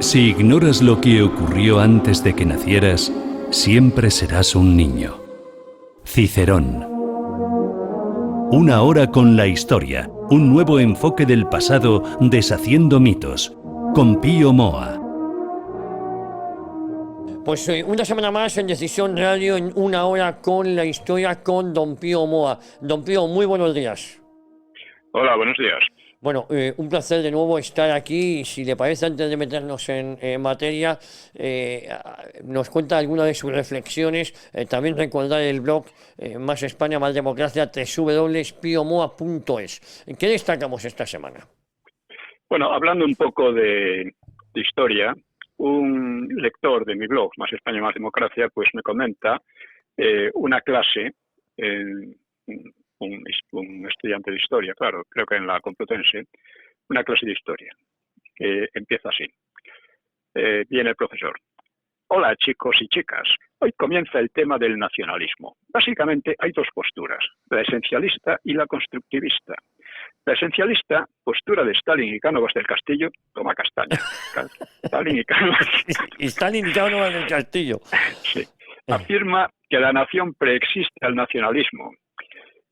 Si ignoras lo que ocurrió antes de que nacieras, siempre serás un niño. Cicerón. Una hora con la historia, un nuevo enfoque del pasado deshaciendo mitos, con Pío Moa. Pues una semana más en Decisión Radio, en una hora con la historia con don Pío Moa. Don Pío, muy buenos días. Hola, buenos días. Bueno, un placer de nuevo estar aquí. Si le parece, antes de meternos en materia, nos cuenta algunas de sus reflexiones. También recordar el blog Más España, Más Democracia, www.piomoa.es. ¿Qué destacamos esta semana? Bueno, hablando un poco de historia, un lector de mi blog, Más España, Más Democracia, pues me comenta una clase, un estudiante de historia, claro, creo que en la Complutense, una clase de historia, que empieza así. Viene el profesor. Hola, chicos y chicas. Hoy comienza el tema del nacionalismo. Básicamente hay dos posturas, la esencialista y la constructivista. La esencialista, postura de Stalin y Cánovas del Castillo, toma castaña. Stalin y Cánovas. Y Stalin y Cánovas del Castillo. Sí. Afirma que la nación preexiste al nacionalismo.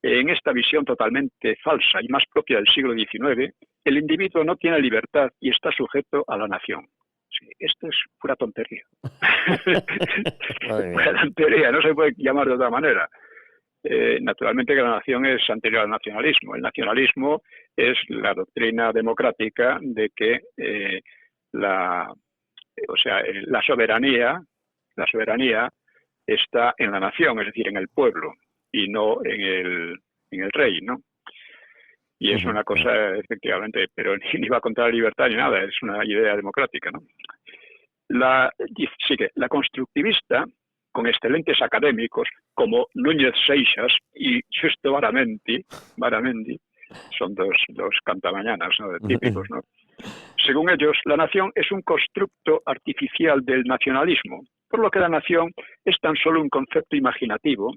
En esta visión totalmente falsa y más propia del siglo XIX, el individuo no tiene libertad y está sujeto a la nación. Sí, esto es pura tontería. Pura tontería, no se puede llamar de otra manera. Naturalmente que la nación es anterior al nacionalismo. El nacionalismo es la doctrina democrática de que la soberanía está en la nación, es decir, en el pueblo, y no en el rey, ¿no? Y es una cosa, efectivamente, pero ni va contra la libertad ni nada, es una idea democrática, ¿no? La constructivista, con excelentes académicos como Núñez Seixas y Justo Baramendi, son dos cantamañanas, ¿no?, típicos, ¿no? Según ellos, la nación es un constructo artificial del nacionalismo, por lo que la nación es tan solo un concepto imaginativo.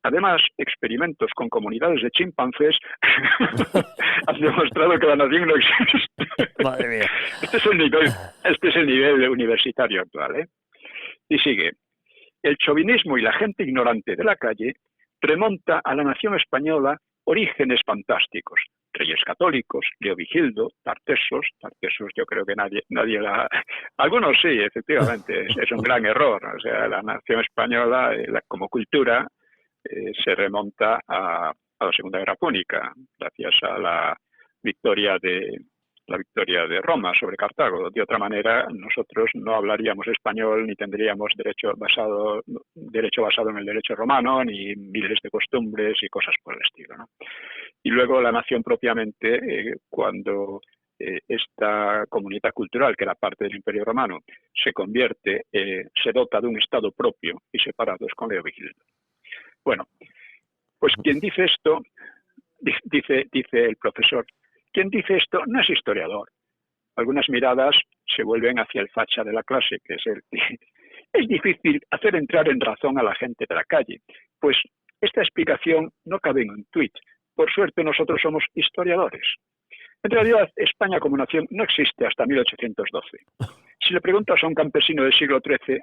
Además, experimentos con comunidades de chimpancés han demostrado que la nación no existe. Madre mía. Este es el nivel universitario actual, ¿eh? Y sigue. El chauvinismo y la gente ignorante de la calle remonta a la nación española orígenes fantásticos. Reyes católicos, Leovigildo, Tartessos yo creo que nadie la... Algunos sí, efectivamente, es un gran error. O sea, la nación española, como cultura, se remonta a la Segunda Guerra Púnica, gracias a la victoria de Roma sobre Cartago. De otra manera, nosotros no hablaríamos español ni tendríamos derecho basado en el derecho romano, ni miles de costumbres y cosas por el estilo, ¿no? Y luego la nación propiamente, cuando esta comunidad cultural, que era parte del Imperio Romano, se dota de un Estado propio y separados con Leovigildo. Bueno, pues quien dice esto, dice el profesor, quien dice esto no es historiador. Algunas miradas se vuelven hacia el facha de la clase, que es es difícil hacer entrar en razón a la gente de la calle, pues esta explicación no cabe en un tuit. Por suerte nosotros somos historiadores. En realidad, España como nación no existe hasta 1812. Si le preguntas a un campesino del siglo XIII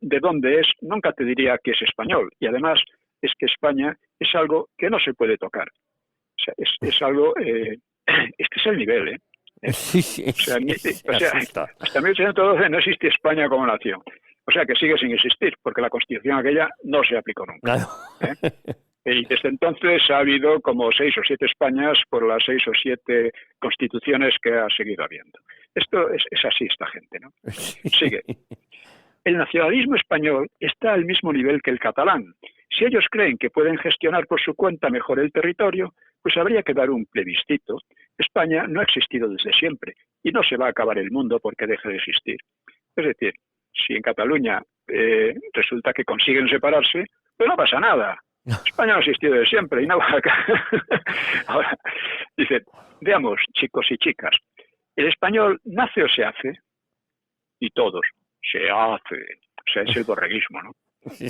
de dónde es, nunca te diría que es español. Y además es que España es algo que no se puede tocar. O sea, es algo... este es el nivel, ¿eh? Hasta 1812 no existe España como nación. O sea que sigue sin existir, porque la Constitución aquella no se aplicó nunca. Y desde entonces ha habido como 6 o 7 Españas por las 6 o 7 constituciones que ha seguido habiendo. Esto es así esta gente, ¿no? Sigue. El nacionalismo español está al mismo nivel que el catalán. Si ellos creen que pueden gestionar por su cuenta mejor el territorio, pues habría que dar un plebiscito. España no ha existido desde siempre y no se va a acabar el mundo porque deje de existir. Es decir, si en Cataluña resulta que consiguen separarse, pues no pasa nada. España no ha existido desde siempre y no va a acabar. Ahora, dice, veamos, chicos y chicas, ¿el español nace o se hace? Y todos, se hace. O sea, es el borreguismo, ¿no?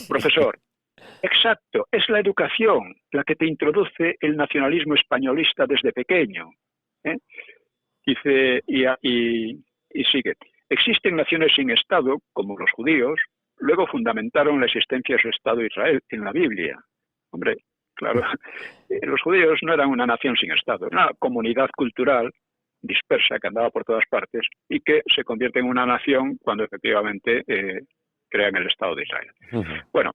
Profesor, exacto, es la educación la que te introduce el nacionalismo españolista desde pequeño, ¿eh? Dice, y sigue. Existen naciones sin Estado, como los judíos, luego fundamentaron la existencia de su Estado Israel en la Biblia. Hombre, claro, los judíos no eran una nación sin Estado, era una comunidad cultural dispersa que andaba por todas partes y que se convierte en una nación cuando efectivamente crean el Estado de Israel. Bueno,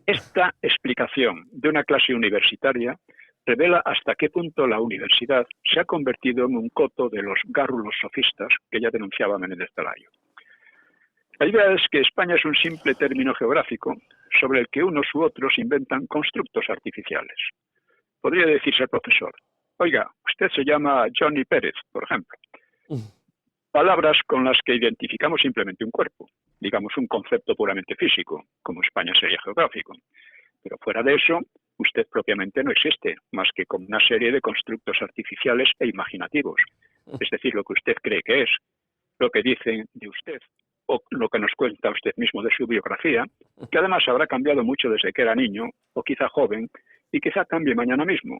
esta explicación de una clase universitaria revela hasta qué punto la universidad se ha convertido en un coto de los gárrulos sofistas que ya denunciaba Menéndez Pelayo. La idea es que España es un simple término geográfico sobre el que unos u otros inventan constructos artificiales. Podría decirse al profesor: oiga, usted se llama Johnny Pérez, por ejemplo. Palabras con las que identificamos simplemente un cuerpo, digamos un concepto puramente físico, como España sería geográfico. Pero fuera de eso, usted propiamente no existe, más que como una serie de constructos artificiales e imaginativos. Es decir, lo que usted cree que es, lo que dicen de usted, o lo que nos cuenta usted mismo de su biografía, que además habrá cambiado mucho desde que era niño, o quizá joven, y quizá cambie mañana mismo.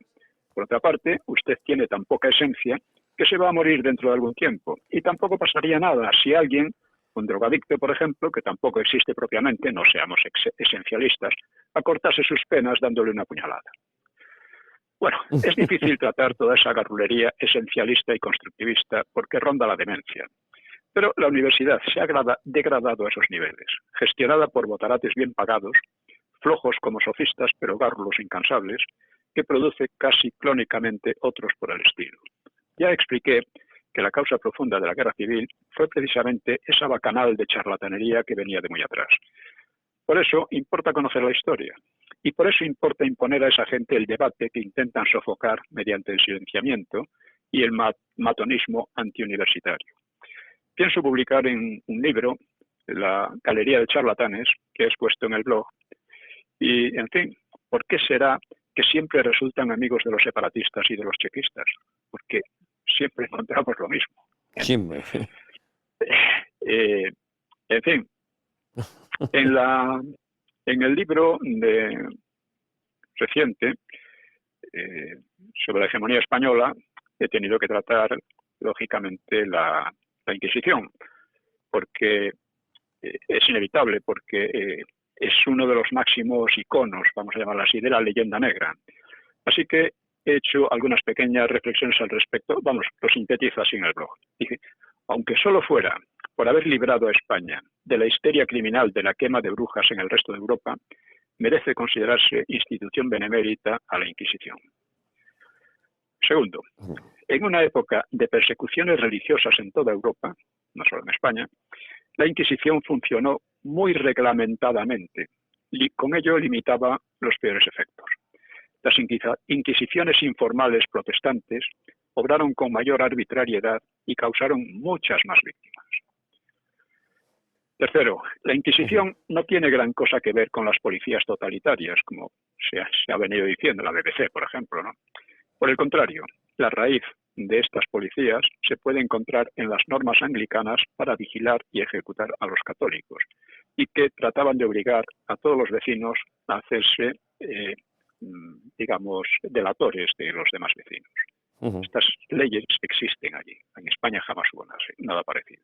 Por otra parte, usted tiene tan poca esencia que se va a morir dentro de algún tiempo, y tampoco pasaría nada si alguien, un drogadicto, por ejemplo, que tampoco existe propiamente, no seamos esencialistas, acortase sus penas dándole una puñalada. Bueno, es difícil tratar toda esa garrulería esencialista y constructivista porque ronda la demencia. Pero la universidad se ha degradado a esos niveles, gestionada por botarates bien pagados, flojos como sofistas pero gárrulos incansables, que produce casi clónicamente otros por el estilo. Ya expliqué que la causa profunda de la guerra civil fue precisamente esa bacanal de charlatanería que venía de muy atrás. Por eso importa conocer la historia, y por eso importa imponer a esa gente el debate que intentan sofocar mediante el silenciamiento y el matonismo antiuniversitario. Pienso publicar en un libro, La Galería de Charlatanes, que he expuesto en el blog, y, en fin, ¿por qué será que siempre resultan amigos de los separatistas y de los chequistas? Porque siempre encontramos lo mismo. Siempre. En fin, en el libro reciente sobre la hegemonía española he tenido que tratar, lógicamente, la Inquisición, porque es inevitable, porque es uno de los máximos iconos, vamos a llamarlo así, de la leyenda negra. Así que he hecho algunas pequeñas reflexiones al respecto, vamos, lo sintetizo así en el blog. Dije, aunque solo fuera por haber librado a España de la histeria criminal de la quema de brujas en el resto de Europa, merece considerarse institución benemérita a la Inquisición. Segundo, en una época de persecuciones religiosas en toda Europa, no solo en España, la Inquisición funcionó muy reglamentadamente y con ello limitaba los peores efectos. Las inquisiciones informales protestantes obraron con mayor arbitrariedad y causaron muchas más víctimas. Tercero, la Inquisición no tiene gran cosa que ver con las policías totalitarias, como se ha venido diciendo, la BBC, por ejemplo, ¿no? Por el contrario, la raíz de estas policías se puede encontrar en las normas anglicanas para vigilar y ejecutar a los católicos, y que trataban de obligar a todos los vecinos a hacerse, digamos, delatores de los demás vecinos. Estas leyes existen allí. En España jamás hubo nada parecido.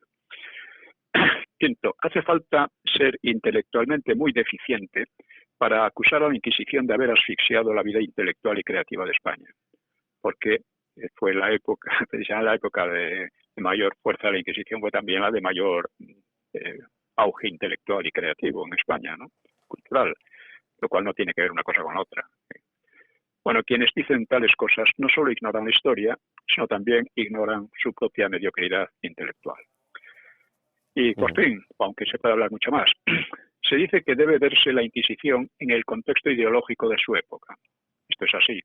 Quinto, hace falta ser intelectualmente muy deficiente para acusar a la Inquisición de haber asfixiado la vida intelectual y creativa de España, porque fue la época, precisamente la época de mayor fuerza de la Inquisición, fue también la de mayor auge intelectual y creativo en España, ¿no? Cultural, lo cual no tiene que ver una cosa con la otra. Bueno, quienes dicen tales cosas no solo ignoran la historia, sino también ignoran su propia mediocridad intelectual. Y por fin, aunque se puede hablar mucho más, se dice que debe verse la Inquisición en el contexto ideológico de su época. Esto es así,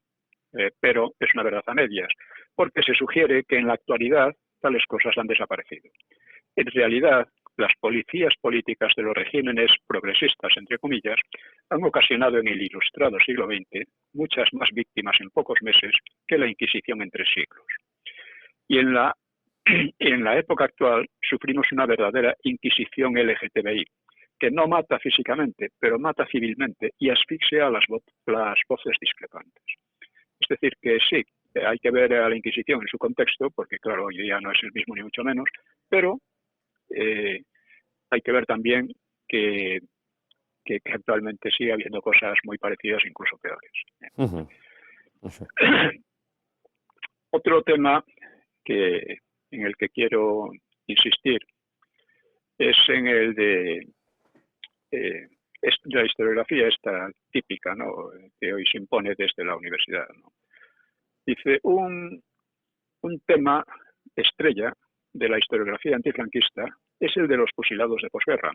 pero es una verdad a medias, porque se sugiere que en la actualidad tales cosas han desaparecido. En realidad, las policías políticas de los regímenes progresistas, entre comillas, han ocasionado en el ilustrado siglo XX muchas más víctimas en pocos meses que la Inquisición en 3 siglos. Y en la época actual sufrimos una verdadera Inquisición LGTBI, que no mata físicamente, pero mata civilmente y asfixia a las voces discrepantes. Es decir, que sí, hay que ver a la Inquisición en su contexto, porque claro, hoy día no es el mismo ni mucho menos, pero hay que ver también que actualmente sigue habiendo cosas muy parecidas, incluso peores. Ujú. Eso. Otro tema en el que quiero insistir es en el de la historiografía esta típica, ¿no?, que hoy se impone desde la universidad, ¿no? Dice, un tema estrella de la historiografía antifranquista es el de los fusilados de posguerra,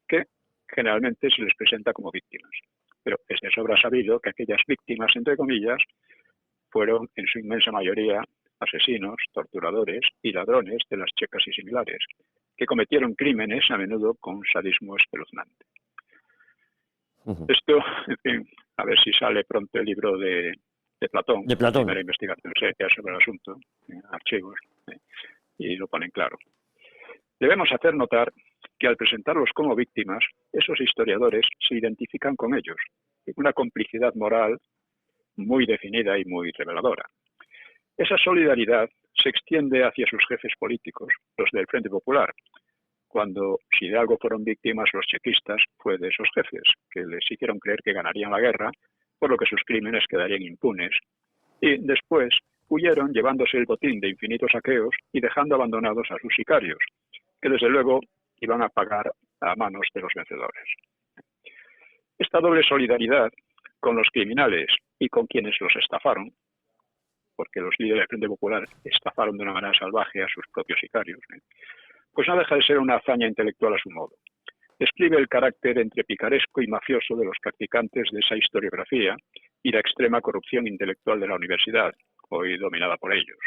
que generalmente se les presenta como víctimas. Pero es de sobra sabido que aquellas víctimas, entre comillas, fueron en su inmensa mayoría asesinos, torturadores y ladrones de las checas y similares, que cometieron crímenes a menudo con sadismo espeluznante. Ujú. Esto, en fin, a ver si sale pronto el libro de Platón, De la Platón. primera investigación seria sobre el asunto, en archivos, y lo ponen claro. Debemos hacer notar que al presentarlos como víctimas, esos historiadores se identifican con ellos, en una complicidad moral muy definida y muy reveladora. Esa solidaridad se extiende hacia sus jefes políticos, los del Frente Popular, cuando, si de algo fueron víctimas los chequistas, fue de esos jefes, que les hicieron creer que ganarían la guerra, por lo que sus crímenes quedarían impunes, y después huyeron llevándose el botín de infinitos saqueos y dejando abandonados a sus sicarios, que desde luego iban a pagar a manos de los vencedores. Esta doble solidaridad con los criminales y con quienes los estafaron, porque los líderes del Frente Popular estafaron de una manera salvaje a sus propios sicarios, pues no deja de ser una hazaña intelectual a su modo. Describe el carácter entre picaresco y mafioso de los practicantes de esa historiografía y la extrema corrupción intelectual de la universidad, hoy dominada por ellos.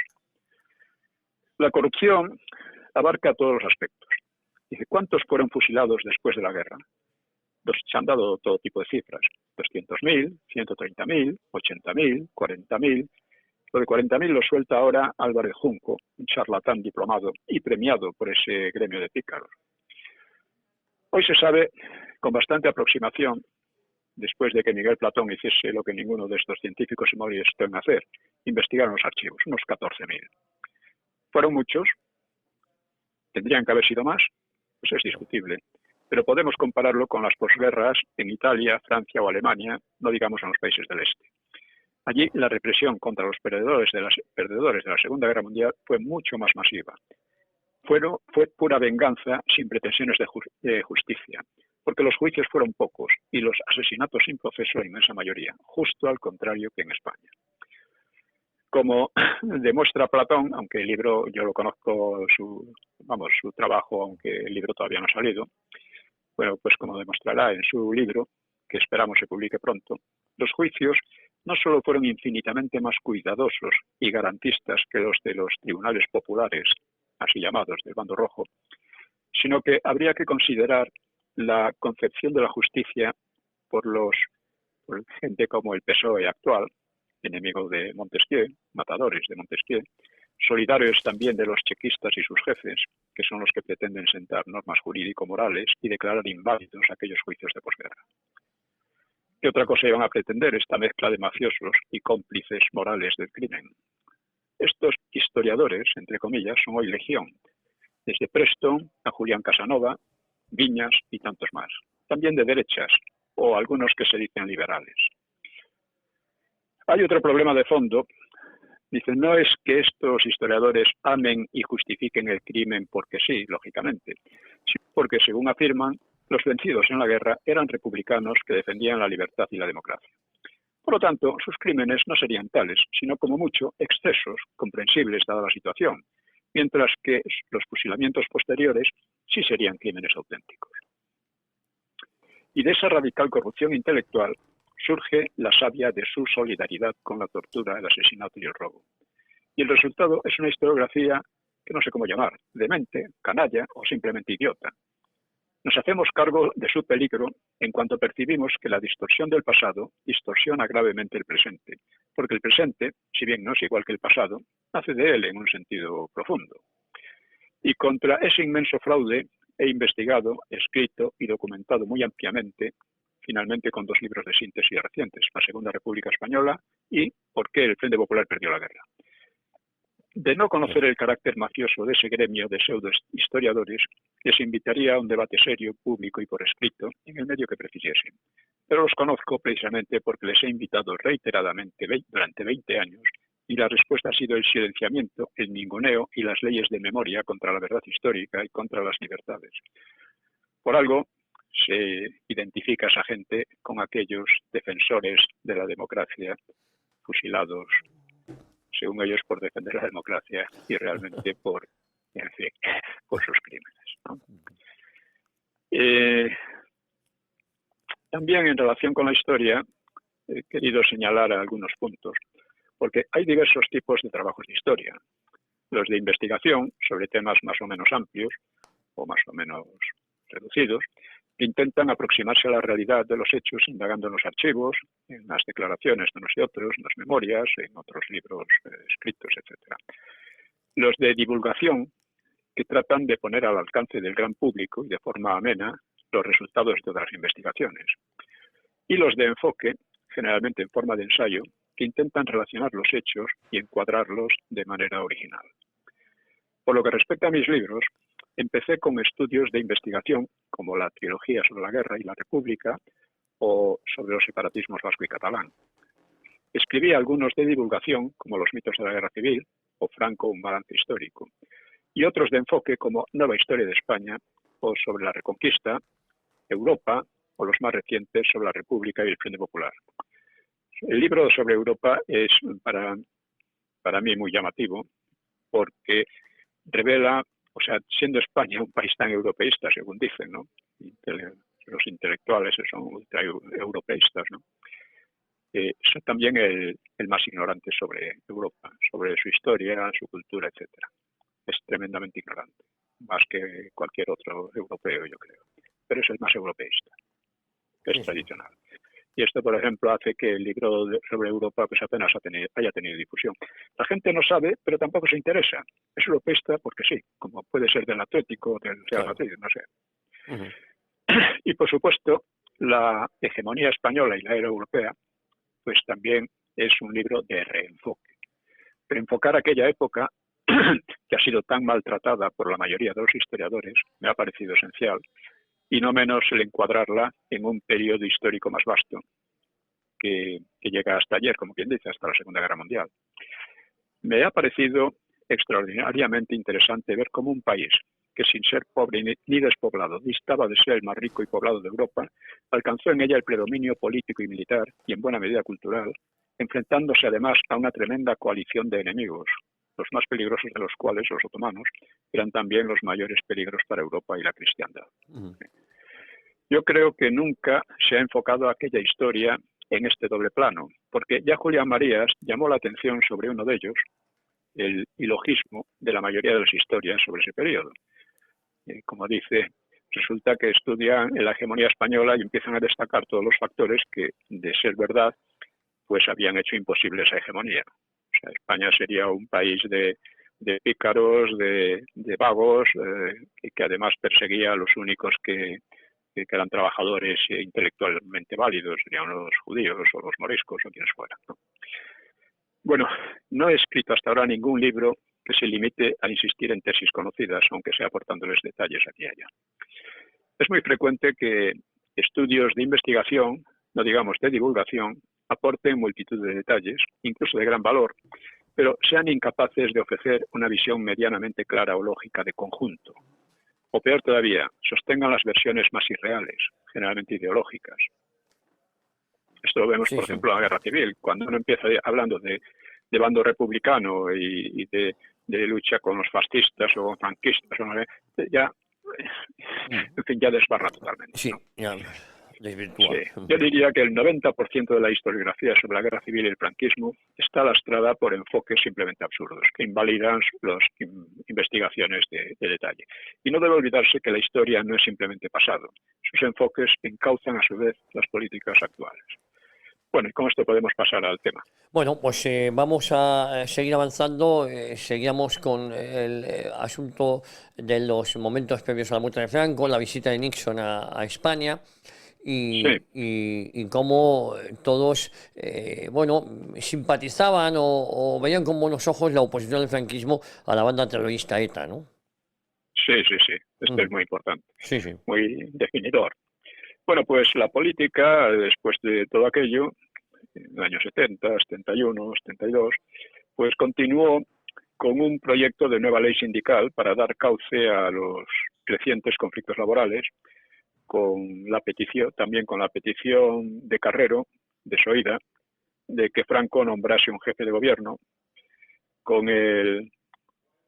La corrupción abarca todos los aspectos. Dice, ¿cuántos fueron fusilados después de la guerra? Se han dado todo tipo de cifras, 200.000, 130.000, 80.000, 40.000. Lo de 40.000 lo suelta ahora Álvarez Junco, un charlatán diplomado y premiado por ese gremio de pícaros. Hoy se sabe con bastante aproximación, después de que Miguel Platón hiciese lo que ninguno de estos científicos se molestó en hacer, investigar los archivos, unos 14.000. ¿Fueron muchos? ¿Tendrían que haber sido más? Pues es discutible. Pero podemos compararlo con las posguerras en Italia, Francia o Alemania, no digamos en los países del este. Allí la represión contra los perdedores de la Segunda Guerra Mundial fue mucho más masiva. Fue pura venganza sin pretensiones de justicia, porque los juicios fueron pocos y los asesinatos sin proceso la inmensa mayoría, justo al contrario que en España. Como demuestra Platón, aunque el libro, yo lo conozco, su trabajo, aunque el libro todavía no ha salido, bueno, pues como demostrará en su libro, que esperamos se publique pronto, los juicios no solo fueron infinitamente más cuidadosos y garantistas que los de los tribunales populares, así llamados del bando rojo, sino que habría que considerar la concepción de la justicia por gente como el PSOE actual, enemigo de Montesquieu, matadores de Montesquieu, solidarios también de los chequistas y sus jefes, que son los que pretenden sentar normas jurídico-morales y declarar inválidos aquellos juicios de posguerra. ¿Qué otra cosa iban a pretender esta mezcla de mafiosos y cómplices morales del crimen? Estos historiadores, entre comillas, son hoy legión, desde Preston a Julián Casanova, Viñas y tantos más, también de derechas o algunos que se dicen liberales. Hay otro problema de fondo. Dicen, no es que estos historiadores amen y justifiquen el crimen porque sí, lógicamente, sino porque, según afirman, los vencidos en la guerra eran republicanos que defendían la libertad y la democracia. Por lo tanto, sus crímenes no serían tales, sino como mucho excesos comprensibles dada la situación, mientras que los fusilamientos posteriores sí serían crímenes auténticos. Y de esa radical corrupción intelectual surge la savia de su solidaridad con la tortura, el asesinato y el robo. Y el resultado es una historiografía que no sé cómo llamar, demente, canalla o simplemente idiota. Nos hacemos cargo de su peligro en cuanto percibimos que la distorsión del pasado distorsiona gravemente el presente, porque el presente, si bien no es igual que el pasado, hace de él en un sentido profundo. Y contra ese inmenso fraude he investigado, escrito y documentado muy ampliamente, finalmente con 2 libros de síntesis recientes, La Segunda República Española y ¿Por qué el Frente Popular perdió la guerra? De no conocer el carácter mafioso de ese gremio de pseudo-historiadores, les invitaría a un debate serio, público y por escrito, en el medio que prefiriesen. Pero los conozco precisamente porque les he invitado reiteradamente durante 20 años y la respuesta ha sido el silenciamiento, el ninguneo y las leyes de memoria contra la verdad histórica y contra las libertades. Por algo se identifica a esa gente con aquellos defensores de la democracia fusilados, según ellos, por defender la democracia y realmente por, en fin, por sus crímenes, ¿no? También en relación con la historia he querido señalar algunos puntos, porque hay diversos tipos de trabajos de historia. Los de investigación sobre temas más o menos amplios o más o menos reducidos, que intentan aproximarse a la realidad de los hechos indagando en los archivos, en las declaraciones de unos y otros, en las memorias, en otros libros escritos, etc. Los de divulgación, que tratan de poner al alcance del gran público y de forma amena los resultados de otras investigaciones. Y los de enfoque, generalmente en forma de ensayo, que intentan relacionar los hechos y encuadrarlos de manera original. Por lo que respecta a mis libros, empecé con estudios de investigación, como la trilogía sobre la guerra y la república, o sobre los separatismos vasco y catalán. Escribí algunos de divulgación, como los mitos de la guerra civil, o Franco, un balance histórico, y otros de enfoque, como Nueva historia de España, o sobre la Reconquista, Europa, o los más recientes sobre la República y el Frente Popular. El libro sobre Europa es para mí muy llamativo, porque revela, o sea, siendo España un país tan europeísta, según dicen, ¿no? Los intelectuales son ultraeuropeístas, ¿no? Son también el más ignorante sobre Europa, sobre su historia, su cultura, etcétera. Es tremendamente ignorante, más que cualquier otro europeo, yo creo. Pero es el más europeísta, es tradicional. Y esto, por ejemplo, hace que el libro sobre Europa pues apenas haya tenido difusión. La gente no sabe, pero tampoco se interesa. Es europeísta porque sí, como puede ser del Atlético, del Real Madrid, no sé. Y, por supuesto, la hegemonía española y la era europea, pues también es un libro de reenfoque. Reenfocar aquella época que ha sido tan maltratada por la mayoría de los historiadores me ha parecido esencial, y no menos el encuadrarla en un periodo histórico más vasto que llega hasta ayer, como quien dice, hasta la Segunda Guerra Mundial. Me ha parecido extraordinariamente interesante ver cómo un país que sin ser pobre ni despoblado distaba de ser el más rico y poblado de Europa, alcanzó en ella el predominio político y militar y en buena medida cultural, enfrentándose además a una tremenda coalición de enemigos, los más peligrosos de los cuales, los otomanos, eran también los mayores peligros para Europa y la cristiandad. Yo creo que nunca se ha enfocado aquella historia en este doble plano, porque ya Julián Marías llamó la atención sobre uno de ellos, el ilogismo de la mayoría de las historias sobre ese periodo. Como dice, resulta que estudian la hegemonía española y empiezan a destacar todos los factores que, de ser verdad, pues habían hecho imposible esa hegemonía. O sea, España sería un país de pícaros, de vagos, que además perseguía a los únicos que eran trabajadores intelectualmente válidos, serían los judíos o los moriscos o quienes fueran, ¿no? Bueno, no he escrito hasta ahora ningún libro que se limite a insistir en tesis conocidas, aunque sea aportándoles detalles aquí y allá. Es muy frecuente que estudios de investigación, no digamos de divulgación, aporten multitud de detalles, incluso de gran valor, pero sean incapaces de ofrecer una visión medianamente clara o lógica de conjunto. O peor todavía, sostengan las versiones más irreales, generalmente ideológicas. Esto lo vemos, por ejemplo, en la Guerra Civil, cuando uno empieza hablando de bando republicano y de lucha con los fascistas o franquistas, ya, en fin, ya desbarra totalmente, Sí, ¿no? ya desvirtúa. Sí. Yo diría que el 90% de la historiografía sobre la Guerra Civil y el franquismo está lastrada por enfoques simplemente absurdos, que invalidan las investigaciones de detalle. Y no debe olvidarse que la historia no es simplemente pasado. Sus enfoques encauzan a su vez las políticas actuales. Bueno, y con esto podemos pasar al tema. Bueno, pues vamos a seguir avanzando. Seguíamos con el asunto de los momentos previos a la muerte de Franco, la visita de Nixon a España. Sí, y cómo todos, bueno, simpatizaban o veían con buenos ojos la oposición del franquismo a la banda terrorista ETA, ¿no? sí, sí, sí. Esto es Ujú. muy importante, Sí, sí. muy definidor. Bueno, pues la política, después de todo aquello, en los años 70, 71, 72, pues continuó con un proyecto de nueva ley sindical para dar cauce a los crecientes conflictos laborales, con la petición, también con la petición de Carrero, de Soida, de que Franco nombrase un jefe de gobierno, con el,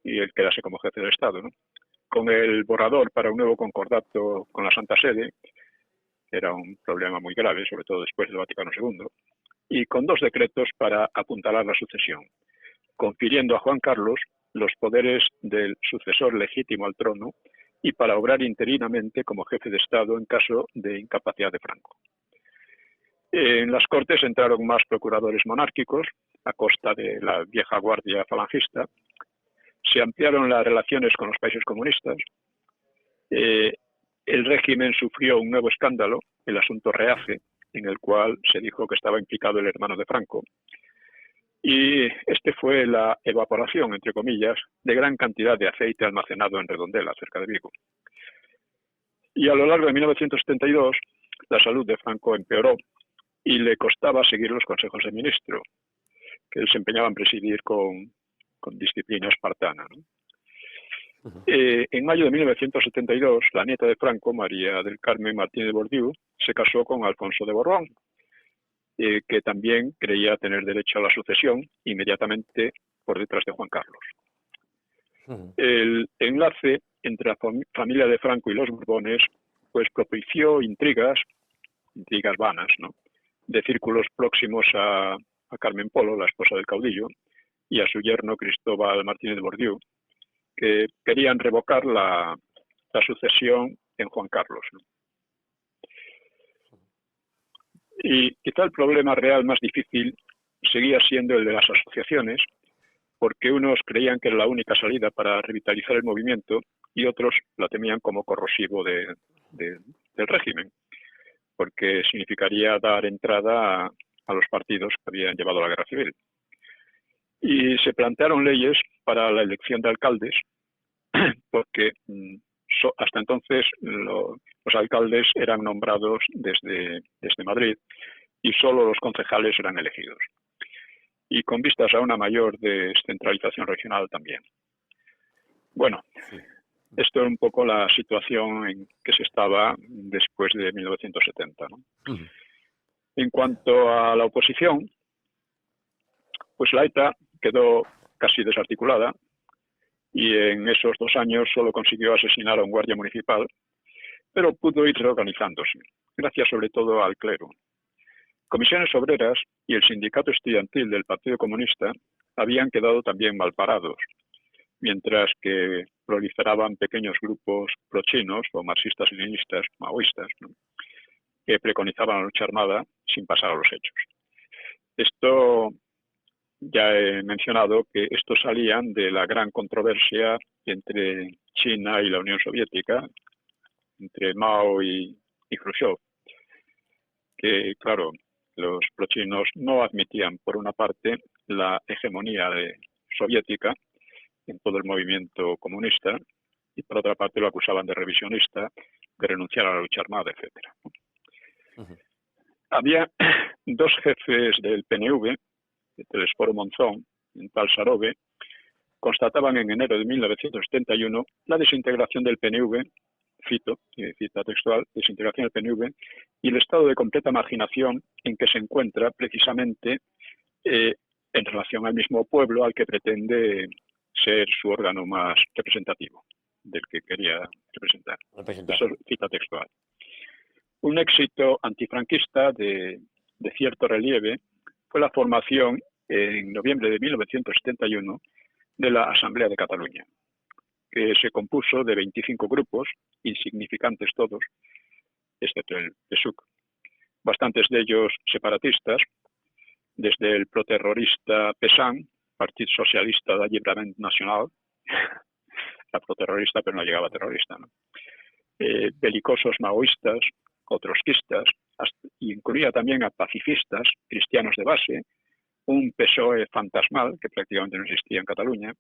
y él quedase como jefe del Estado, ¿no? Con el borrador para un nuevo concordato con la Santa Sede, que era un problema muy grave, sobre todo después del Vaticano II, y con 2 decretos para apuntalar la sucesión, confiriendo a Juan Carlos los poderes del sucesor legítimo al trono y para obrar interinamente como jefe de Estado en caso de incapacidad de Franco. En las Cortes entraron más procuradores monárquicos a costa de la vieja guardia falangista, se ampliaron las relaciones con los países comunistas, el régimen sufrió un nuevo escándalo, el asunto Reace, en el cual se dijo que estaba implicado el hermano de Franco, y este fue la evaporación, entre comillas, de gran cantidad de aceite almacenado en Redondela, cerca de Vigo. Y a lo largo de 1972, la salud de Franco empeoró y le costaba seguir los consejos de ministro, que él se empeñaba en presidir con disciplina espartana, ¿no? En mayo de 1972, la nieta de Franco, María del Carmen Martínez de Bordiú, se casó con Alfonso de Borbón, que también creía tener derecho a la sucesión inmediatamente por detrás de Juan Carlos. Ujú. El enlace entre la familia de Franco y los Borbones pues propició intrigas vanas, ¿no?, de círculos próximos a Carmen Polo, la esposa del caudillo, y a su yerno Cristóbal Martínez de Bordiú, que querían revocar la sucesión en Juan Carlos, ¿no? Y quizá el problema real más difícil seguía siendo el de las asociaciones, porque unos creían que era la única salida para revitalizar el movimiento y otros la temían como corrosivo del régimen, porque significaría dar entrada a los partidos que habían llevado a la guerra civil. Y se plantearon leyes para la elección de alcaldes, porque hasta entonces los alcaldes eran nombrados desde Madrid y solo los concejales eran elegidos. Y con vistas a una mayor descentralización regional también. Bueno, Sí. esto es un poco la situación en que se estaba después de 1970, ¿no? Ujú. En cuanto a la oposición, pues la ETA quedó casi desarticulada y en esos 2 años solo consiguió asesinar a un guardia municipal, pero pudo ir reorganizándose, gracias sobre todo al clero. Comisiones Obreras y el sindicato estudiantil del Partido Comunista habían quedado también malparados, mientras que proliferaban pequeños grupos prochinos o marxistas-leninistas, maoístas, ¿no?, que preconizaban la lucha armada sin pasar a los hechos. Esto ya he mencionado que estos salían de la gran controversia entre China y la Unión Soviética, entre Mao y Khrushchev, que, claro, los prochinos no admitían, por una parte, la hegemonía soviética en todo el movimiento comunista y, por otra parte, lo acusaban de revisionista, de renunciar a la lucha armada, etc. Ujú. Había 2 jefes del PNV, del Esporo Monzón, en tal Sarove, constataban en enero de 1971 la desintegración del PNV, cita textual, desintegración del PNV, y el estado de completa marginación en que se encuentra precisamente en relación al mismo pueblo al que pretende ser su órgano más representativo, del que quería representar. Representar. Eso es cita textual. Un éxito antifranquista de cierto relieve fue la formación en noviembre de 1971 de la Asamblea de Cataluña, que se compuso de 25 grupos, insignificantes todos, excepto el PSUC, bastantes de ellos separatistas, desde el proterrorista PSAN, Partido Socialista d'Alliberament Nacional, era proterrorista pero no llegaba a terrorista, ¿no?, belicosos maoístas, o trotskistas, incluía también a pacifistas, cristianos de base, un PSOE fantasmal, que prácticamente no existía en Cataluña,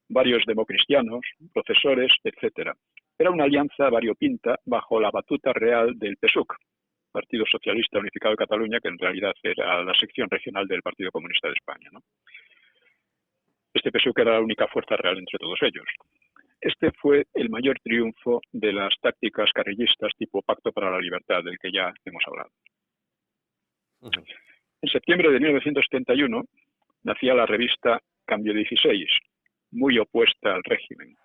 varios democristianos, profesores, etcétera. Era una alianza variopinta bajo la batuta real del PSUC, Partido Socialista Unificado de Cataluña, que en realidad era la sección regional del Partido Comunista de España, ¿no? Este PSUC era la única fuerza real entre todos ellos. Este fue el mayor triunfo de las tácticas carrillistas tipo Pacto para la Libertad, del que ya hemos hablado. En septiembre de 1971 nacía la revista Cambio 16, muy opuesta al régimen.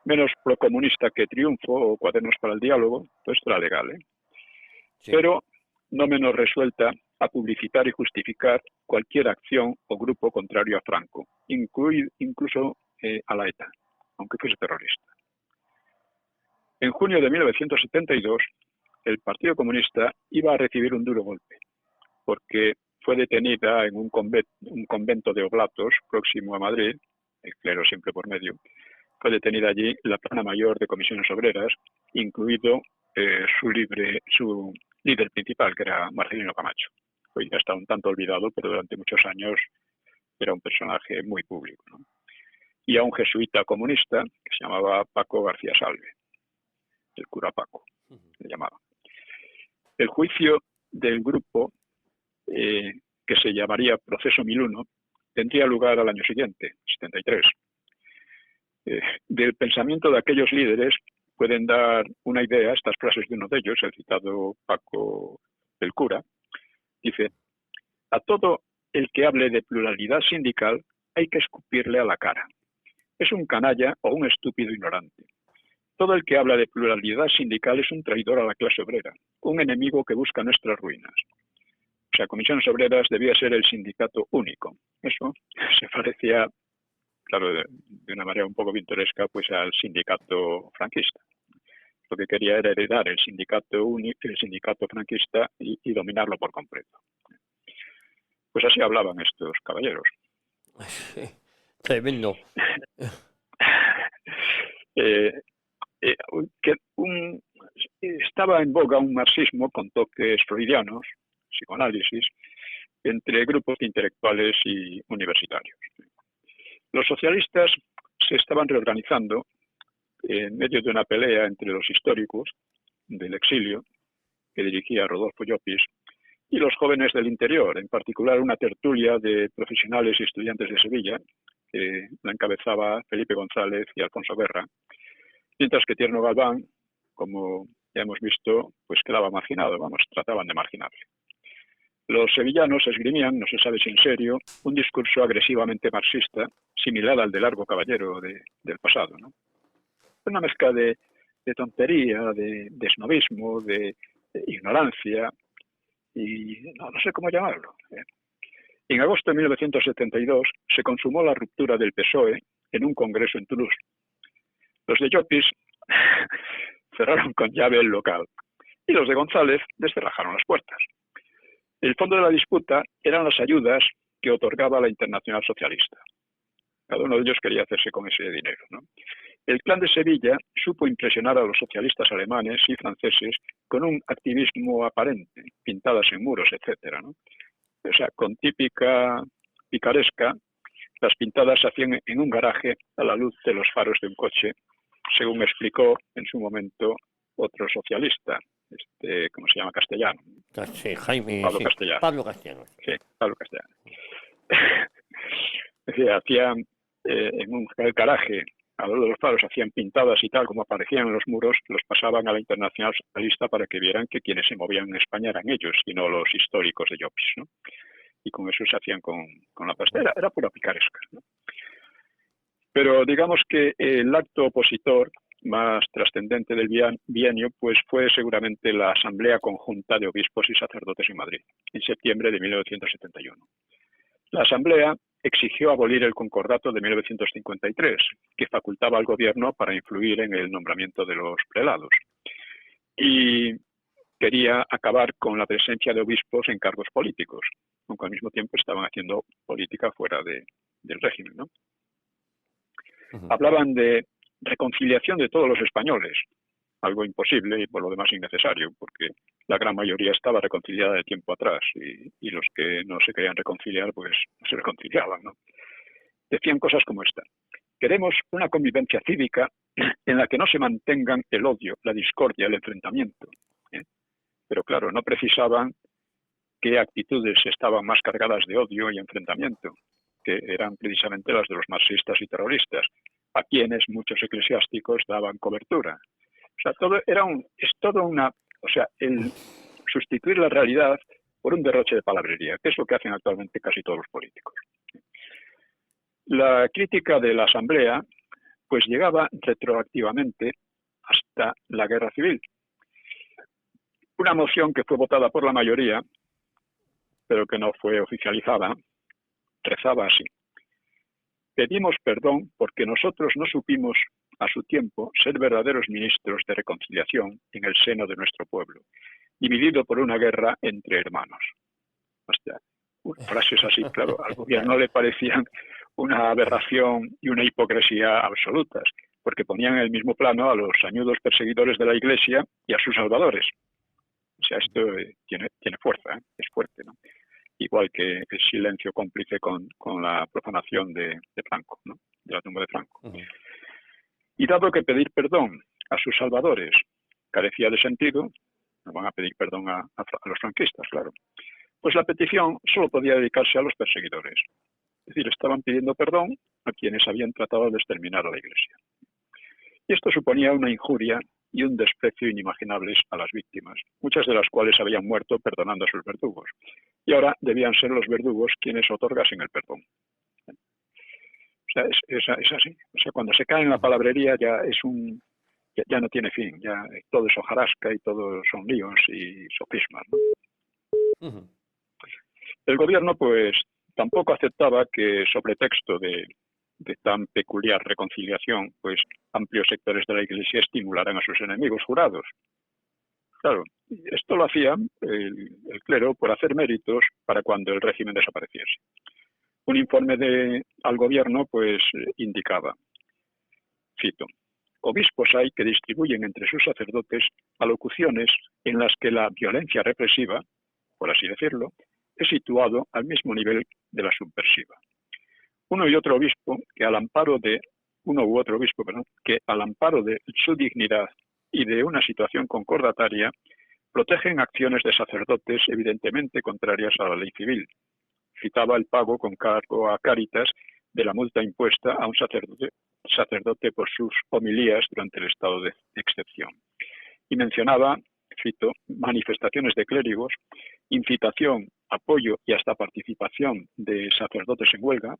Menos procomunista que Triunfo o Cuadernos para el Diálogo, pues era legal, ¿eh? Sí. Pero no menos resuelta a publicitar y justificar cualquier acción o grupo contrario a Franco, incluso a la ETA, aunque fuese terrorista. En junio de 1972, el Partido Comunista iba a recibir un duro golpe, porque fue detenida en un convento de Oblatos, próximo a Madrid, el clero siempre por medio. Fue detenida allí la plana mayor de Comisiones Obreras, incluido su líder principal, que era Marcelino Camacho. Hoy ya está un tanto olvidado, pero durante muchos años era un personaje muy público, ¿no? Y a un jesuita comunista que se llamaba Paco García Salve, el cura Paco, le llamaba. El juicio del grupo, que se llamaría Proceso 1001, tendría lugar al año siguiente, 73. Del pensamiento de aquellos líderes pueden dar una idea estas frases de uno de ellos, el citado Paco el cura. Dice: a todo el que hable de pluralidad sindical hay que escupirle a la cara. Es un canalla o un estúpido ignorante. Todo el que habla de pluralidad sindical es un traidor a la clase obrera, un enemigo que busca nuestras ruinas. O sea, Comisiones Obreras debía ser el sindicato único. Eso se parecía, claro, de una manera un poco pintoresca, pues al sindicato franquista. Lo que quería era heredar el sindicato franquista y dominarlo por completo. Pues así hablaban estos caballeros. Tremendo. Estaba en boga un marxismo con toques freudianos, psicoanálisis, entre grupos intelectuales y universitarios. Los socialistas se estaban reorganizando en medio de una pelea entre los históricos del exilio, que dirigía Rodolfo Llopis, y los jóvenes del interior, en particular una tertulia de profesionales y estudiantes de Sevilla, que la encabezaba Felipe González y Alfonso Guerra, mientras que Tierno Galván, como ya hemos visto, pues quedaba marginado, trataban de marginarle. Los sevillanos esgrimían, no se sabe si en serio, un discurso agresivamente marxista, similar al de Largo Caballero del pasado, ¿no? Una mezcla de tontería, de snobismo, de ignorancia, y no sé cómo llamarlo. En agosto de 1972 se consumó la ruptura del PSOE en un congreso en Toulouse. Los de Llopis cerraron con llave el local y los de González descerrajaron las puertas. El fondo de la disputa eran las ayudas que otorgaba la Internacional Socialista. Cada uno de ellos quería hacerse con ese dinero, ¿no? El clan de Sevilla supo impresionar a los socialistas alemanes y franceses con un activismo aparente, pintadas en muros, etcétera, ¿no? O sea, con típica picaresca, las pintadas se hacían en un garaje a la luz de los faros de un coche, según explicó en su momento otro socialista, ¿cómo se llama? Castellano. Sí, Jaime, Pablo sí. Castellano. Pablo Castellano. Sí, Pablo Castellano. Hacían en un garaje a lo de los faros, hacían pintadas y tal, como aparecían en los muros, los pasaban a la Internacional Socialista para que vieran que quienes se movían en España eran ellos y no los históricos de Llopis, ¿no? Y con eso se hacían con la pasta. Era pura picaresca, ¿no? Pero digamos que el acto opositor más trascendente del bienio pues fue seguramente la Asamblea Conjunta de Obispos y Sacerdotes en Madrid, en septiembre de 1971. La Asamblea exigió abolir el concordato de 1953, que facultaba al gobierno para influir en el nombramiento de los prelados. Y quería acabar con la presencia de obispos en cargos políticos, aunque al mismo tiempo estaban haciendo política fuera del régimen, ¿no? Hablaban de reconciliación de todos los españoles, algo imposible y por lo demás innecesario, porque la gran mayoría estaba reconciliada de tiempo atrás y los que no se querían reconciliar, pues no se reconciliaban, ¿no? Decían cosas como esta: queremos una convivencia cívica en la que no se mantengan el odio, la discordia, el enfrentamiento, ¿eh? Pero claro, no precisaban qué actitudes estaban más cargadas de odio y enfrentamiento, que eran precisamente las de los marxistas y terroristas, a quienes muchos eclesiásticos daban cobertura. O sea, el sustituir la realidad por un derroche de palabrería, que es lo que hacen actualmente casi todos los políticos. La crítica de la Asamblea pues llegaba retroactivamente hasta la Guerra Civil. Una moción que fue votada por la mayoría, pero que no fue oficializada, rezaba así: pedimos perdón porque nosotros no supimos a su tiempo ser verdaderos ministros de reconciliación en el seno de nuestro pueblo, dividido por una guerra entre hermanos. Hasta frases así, claro, al gobierno le parecían una aberración y una hipocresía absolutas, porque ponían en el mismo plano a los añudos perseguidores de la Iglesia y a sus salvadores. O sea, esto tiene fuerza, es fuerte, ¿no? Igual que el silencio cómplice con la profanación de Franco, ¿no? De la tumba de Franco. Y dado que pedir perdón a sus salvadores carecía de sentido, no van a pedir perdón a los franquistas, claro, pues la petición solo podía dedicarse a los perseguidores. Es decir, estaban pidiendo perdón a quienes habían tratado de exterminar a la Iglesia. Y esto suponía una injuria y un desprecio inimaginables a las víctimas, muchas de las cuales habían muerto perdonando a sus verdugos. Y ahora debían ser los verdugos quienes otorgasen el perdón. O sea, es así. O sea, cuando se cae en la palabrería ya no tiene fin, ya todo es hojarasca y todo son líos y sofismas, ¿no? El gobierno, pues, tampoco aceptaba que, sobre texto de tan peculiar reconciliación, pues amplios sectores de la Iglesia estimularan a sus enemigos jurados. Claro, esto lo hacía el clero por hacer méritos para cuando el régimen desapareciese. Un informe al gobierno, pues, indicaba, cito: obispos hay que distribuyen entre sus sacerdotes alocuciones en las que la violencia represiva, por así decirlo, es situado al mismo nivel de la subversiva. Uno u otro obispo que al amparo de su dignidad y de una situación concordataria protegen acciones de sacerdotes evidentemente contrarias a la ley civil. Citaba el pago con cargo a Cáritas de la multa impuesta a un sacerdote por sus homilías durante el estado de excepción. Y mencionaba, cito, manifestaciones de clérigos, incitación, apoyo y hasta participación de sacerdotes en huelga,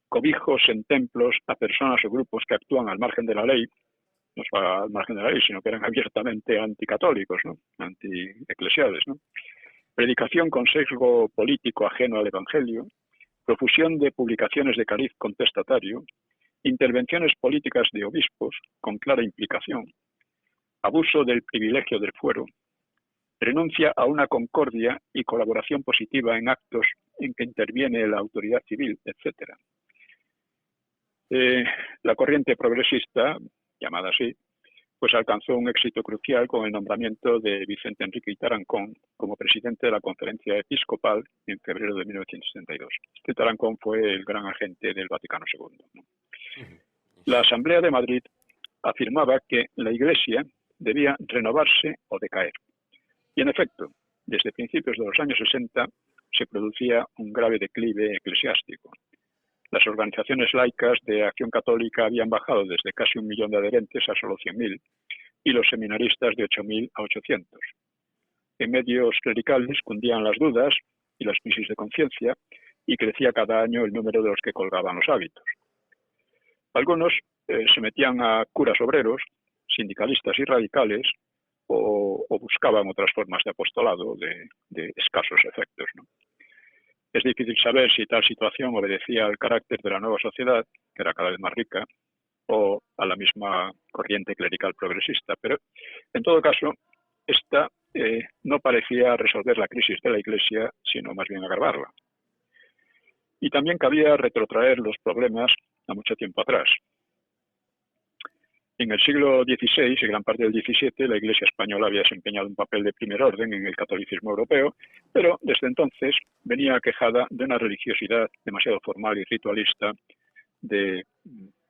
cobijos en templos a personas o grupos que actúan al margen de la ley, no solo al margen de la ley, sino que eran abiertamente anticatólicos, ¿no? Antieclesiales, ¿no? Predicación con sesgo político ajeno al Evangelio, profusión de publicaciones de cariz contestatario, intervenciones políticas de obispos con clara implicación, abuso del privilegio del fuero, renuncia a una concordia y colaboración positiva en actos en que interviene la autoridad civil, etc. La corriente progresista, llamada así, pues alcanzó un éxito crucial con el nombramiento de Vicente Enrique Tarancón como presidente de la Conferencia Episcopal en febrero de 1962. Este Tarancón fue el gran agente del Vaticano II, ¿no? La Asamblea de Madrid afirmaba que la Iglesia debía renovarse o decaer. Y en efecto, desde principios de los años 60 se producía un grave declive eclesiástico. Las organizaciones laicas de Acción Católica habían bajado desde casi 1 millón de adherentes a solo 100.000 y los seminaristas de 8.000 a 800. En medios clericales cundían las dudas y las crisis de conciencia y crecía cada año el número de los que colgaban los hábitos. Algunos se metían a curas obreros, sindicalistas y radicales o buscaban otras formas de apostolado de escasos efectos, ¿no? Es difícil saber si tal situación obedecía al carácter de la nueva sociedad, que era cada vez más rica, o a la misma corriente clerical progresista, pero en todo caso, esta no parecía resolver la crisis de la Iglesia, sino más bien agravarla. Y también cabía retrotraer los problemas a mucho tiempo atrás. En el siglo XVI y gran parte del XVII, la Iglesia española había desempeñado un papel de primer orden en el catolicismo europeo, pero desde entonces venía quejada de una religiosidad demasiado formal y ritualista,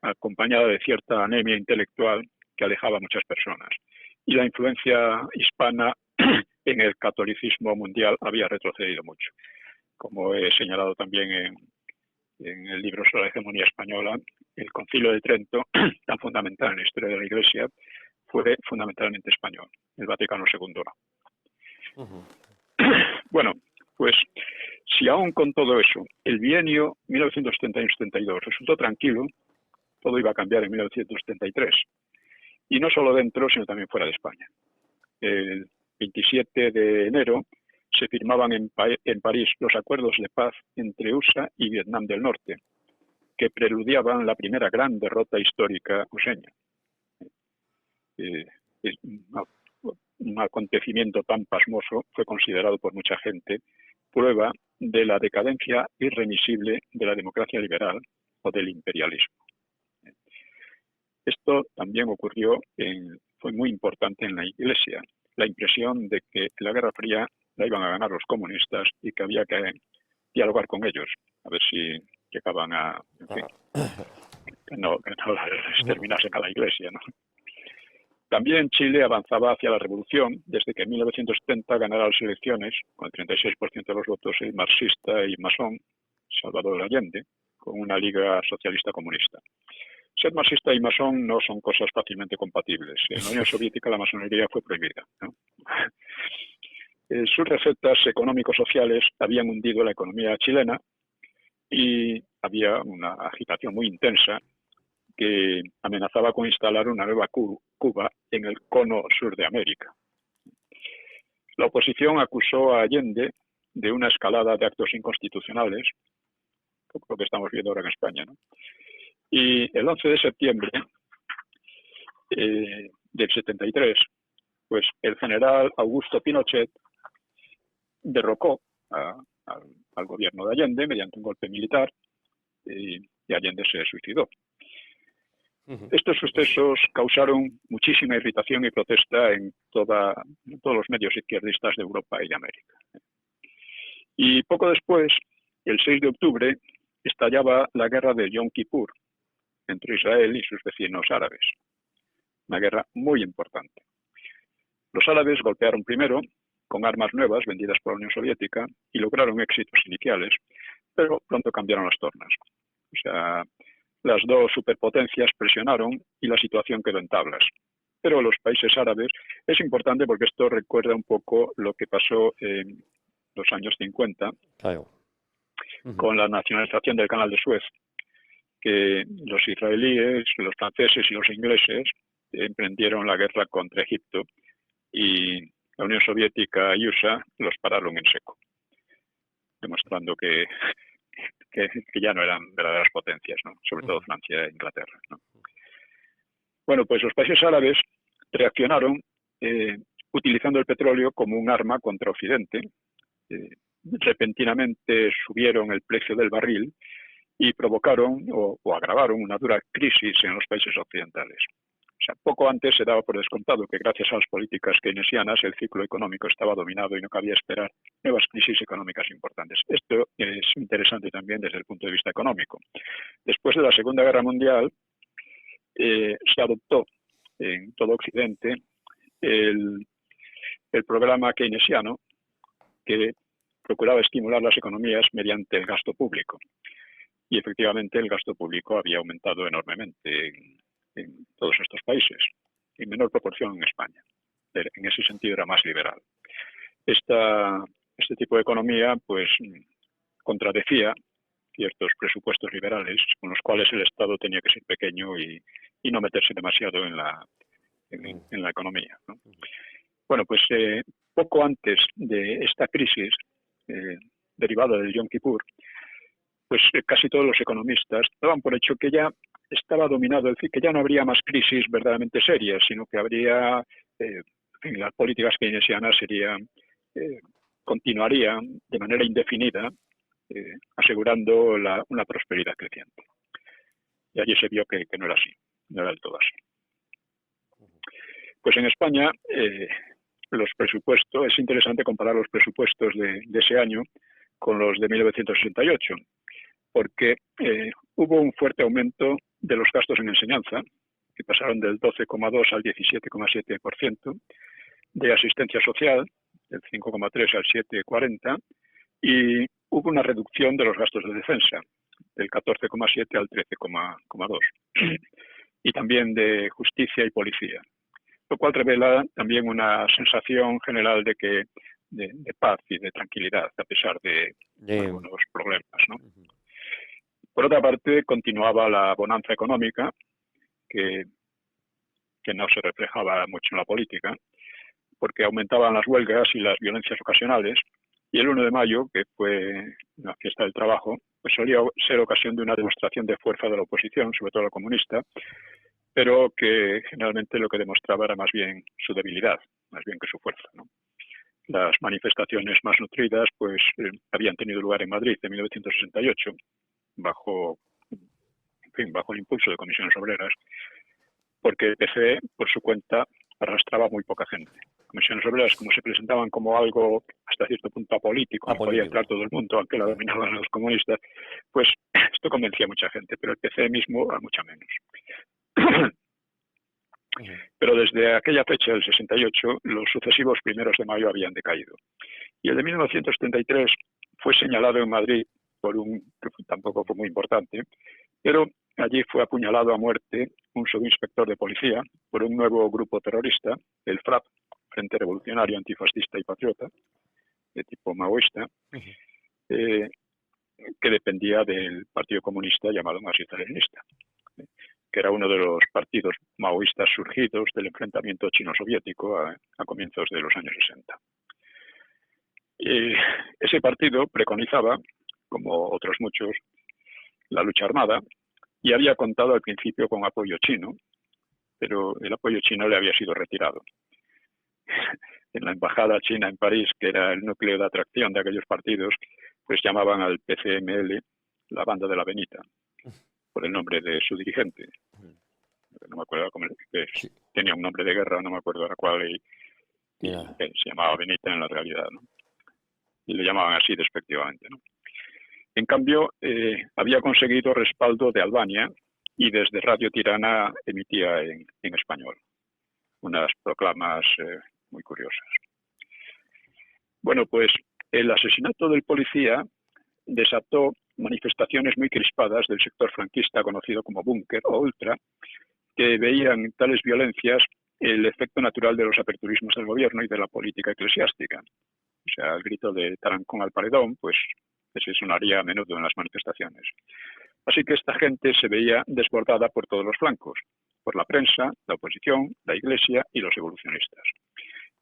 acompañada de cierta anemia intelectual que alejaba a muchas personas. Y la influencia hispana en el catolicismo mundial había retrocedido mucho. Como he señalado también en el libro sobre la hegemonía española, el Concilio de Trento, tan fundamental en la historia de la Iglesia, fue fundamentalmente español. El Vaticano II no. Bueno, pues si aún con todo eso el bienio 1971-72 resultó tranquilo, todo iba a cambiar en 1973. Y no solo dentro, sino también fuera de España. El 27 de enero se firmaban en París los acuerdos de paz entre USA y Vietnam del Norte, que preludiaban la primera gran derrota histórica useña. Un acontecimiento tan pasmoso fue considerado por mucha gente prueba de la decadencia irremisible de la democracia liberal o del imperialismo. Esto también ocurrió, fue muy importante en la Iglesia, la impresión de que la Guerra Fría la iban a ganar los comunistas y que había que dialogar con ellos, a ver si llegaban a, en fin, que no exterminasen a la Iglesia, ¿no? También Chile avanzaba hacia la revolución desde que en 1970 ganara las elecciones, con el 36% de los votos, el marxista y masón Salvador Allende, con una liga socialista comunista. Ser marxista y masón no son cosas fácilmente compatibles. En la Unión Soviética la masonería fue prohibida, ¿no? Sus recetas económico-sociales habían hundido la economía chilena y había una agitación muy intensa que amenazaba con instalar una nueva Cuba en el cono sur de América. La oposición acusó a Allende de una escalada de actos inconstitucionales, lo que estamos viendo ahora en España, ¿no? Y el 11 de septiembre del 73, pues el general Augusto Pinochet derrocó al gobierno de Allende mediante un golpe militar y Allende se suicidó. Estos sucesos causaron muchísima irritación y protesta en todos los medios izquierdistas de Europa y de América. Y poco después, el 6 de octubre, estallaba la guerra de Yom Kippur entre Israel y sus vecinos árabes. Una guerra muy importante. Los árabes golpearon primero con armas nuevas vendidas por la Unión Soviética y lograron éxitos iniciales, pero pronto cambiaron las tornas. O sea, las dos superpotencias presionaron y la situación quedó en tablas. Pero los países árabes es importante porque esto recuerda un poco lo que pasó en los años 50 con la nacionalización del Canal de Suez, que los israelíes, los franceses y los ingleses emprendieron la guerra contra Egipto y la Unión Soviética y USA los pararon en seco, demostrando que ya no eran verdaderas potencias, ¿no? Sobre todo Francia e Inglaterra, ¿no? Bueno, pues los países árabes reaccionaron utilizando el petróleo como un arma contra Occidente. Repentinamente subieron el precio del barril y provocaron o agravaron una dura crisis en los países occidentales. O sea, poco antes se daba por descontado que gracias a las políticas keynesianas el ciclo económico estaba dominado y no cabía esperar nuevas crisis económicas importantes. Esto es interesante también desde el punto de vista económico. Después de la Segunda Guerra Mundial se adoptó en todo Occidente el programa keynesiano que procuraba estimular las economías mediante el gasto público. Y efectivamente el gasto público había aumentado enormemente en todos estos países, en menor proporción en España. En ese sentido era más liberal. Este tipo de economía pues contradecía ciertos presupuestos liberales con los cuales el Estado tenía que ser pequeño y no meterse demasiado en la economía, ¿no? Bueno, pues poco antes de esta crisis derivada del Yom Kippur, pues casi todos los economistas daban por hecho que ya estaba dominado, es decir, que ya no habría más crisis verdaderamente serias, sino que habría, las políticas keynesianas continuarían de manera indefinida, asegurando una prosperidad creciente. Y allí se vio que no era así, no era del todo así. Pues en España los presupuestos, es interesante comparar los presupuestos de ese año con los de 1968, porque hubo un fuerte aumento de los gastos en enseñanza, que pasaron del 12,2 al 17,7%, de asistencia social, del 5,3 al 7,40%, y hubo una reducción de los gastos de defensa, del 14,7 al 13,2%, y también de justicia y policía, lo cual revela también una sensación general de paz y de tranquilidad, a pesar de algunos problemas, ¿no? Por otra parte, continuaba la bonanza económica, que no se reflejaba mucho en la política, porque aumentaban las huelgas y las violencias ocasionales, y el 1 de mayo, que fue una fiesta del trabajo, pues solía ser ocasión de una demostración de fuerza de la oposición, sobre todo la comunista, pero que generalmente lo que demostraba era más bien su debilidad, más bien que su fuerza, ¿no? Las manifestaciones más nutridas pues habían tenido lugar en Madrid en 1968, bajo el impulso de comisiones obreras, porque el PCE, por su cuenta, arrastraba muy poca gente. Comisiones obreras, como se presentaban como algo hasta cierto punto apolítico, podía entrar todo el mundo, aunque la dominaban los comunistas, pues esto convencía a mucha gente, pero el PCE mismo a mucha menos. Pero desde aquella fecha del 68, los sucesivos 1 de mayo habían decaído. Y el de 1973 fue señalado en Madrid por que tampoco fue muy importante, pero allí fue apuñalado a muerte un subinspector de policía por un nuevo grupo terrorista, el FRAP, Frente Revolucionario Antifascista y Patriota, de tipo maoísta, que dependía del Partido Comunista llamado marxista-leninista, que era uno de los partidos maoístas surgidos del enfrentamiento chino-soviético a comienzos de los años 60. Y ese partido preconizaba, como otros muchos, la lucha armada, y había contado al principio con apoyo chino, pero el apoyo chino le había sido retirado. En la embajada china en París, que era el núcleo de atracción de aquellos partidos, pues llamaban al PCML la banda de la Benita, por el nombre de su dirigente. No me acuerdo cómo tenía un nombre de guerra, no me acuerdo ahora cuál, y se llamaba Benita en la realidad, ¿no? Y le llamaban así despectivamente, ¿no? En cambio, había conseguido respaldo de Albania y desde Radio Tirana emitía en español unas proclamas muy curiosas. Bueno, pues el asesinato del policía desató manifestaciones muy crispadas del sector franquista conocido como búnker o ultra, que veían en tales violencias el efecto natural de los aperturismos del gobierno y de la política eclesiástica. O sea, el grito de Tarancón al paredón, pues ese sonaría a menudo en las manifestaciones. Así que esta gente se veía desbordada por todos los flancos, por la prensa, la oposición, la Iglesia y los evolucionistas.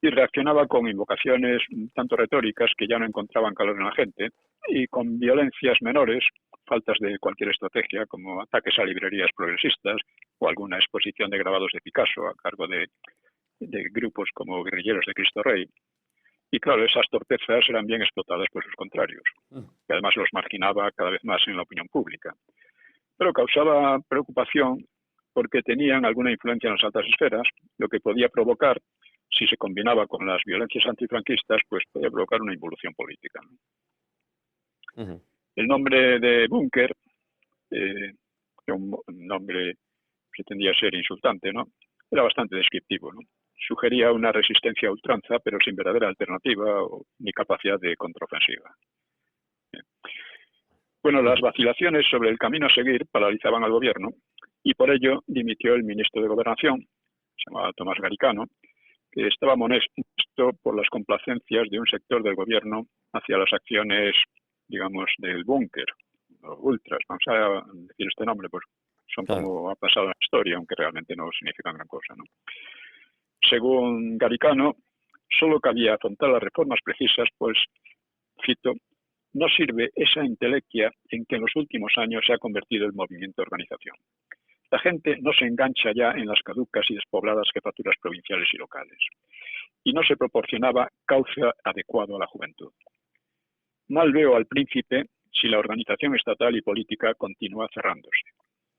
Y reaccionaba con invocaciones tanto retóricas que ya no encontraban calor en la gente, y con violencias menores, faltas de cualquier estrategia, como ataques a librerías progresistas o alguna exposición de grabados de Picasso a cargo de grupos como Guerrilleros de Cristo Rey. Y claro, esas torpezas eran bien explotadas por sus contrarios, que además los marginaba cada vez más en la opinión pública. Pero causaba preocupación porque tenían alguna influencia en las altas esferas, lo que podía provocar, si se combinaba con las violencias antifranquistas, pues podía provocar una involución política, ¿no? El nombre de búnker, un nombre que pretendía ser insultante, ¿no? Era bastante descriptivo, ¿no? Sugería una resistencia a ultranza, pero sin verdadera alternativa ni capacidad de contraofensiva. Bueno, las vacilaciones sobre el camino a seguir paralizaban al gobierno y por ello dimitió el ministro de Gobernación, se llamaba Tomás Garicano, que estaba molesto por las complacencias de un sector del gobierno hacia las acciones, digamos, del búnker, los ultras. Vamos a decir este nombre, pues son como ha pasado en la historia, aunque realmente no significan gran cosa, ¿no? Según Garicano, solo cabía afrontar las reformas precisas, pues, cito, no sirve esa entelequia en que en los últimos años se ha convertido el movimiento de organización. La gente no se engancha ya en las caducas y despobladas jefaturas provinciales y locales. Y no se proporcionaba cauce adecuado a la juventud. Mal veo al príncipe si la organización estatal y política continúa cerrándose.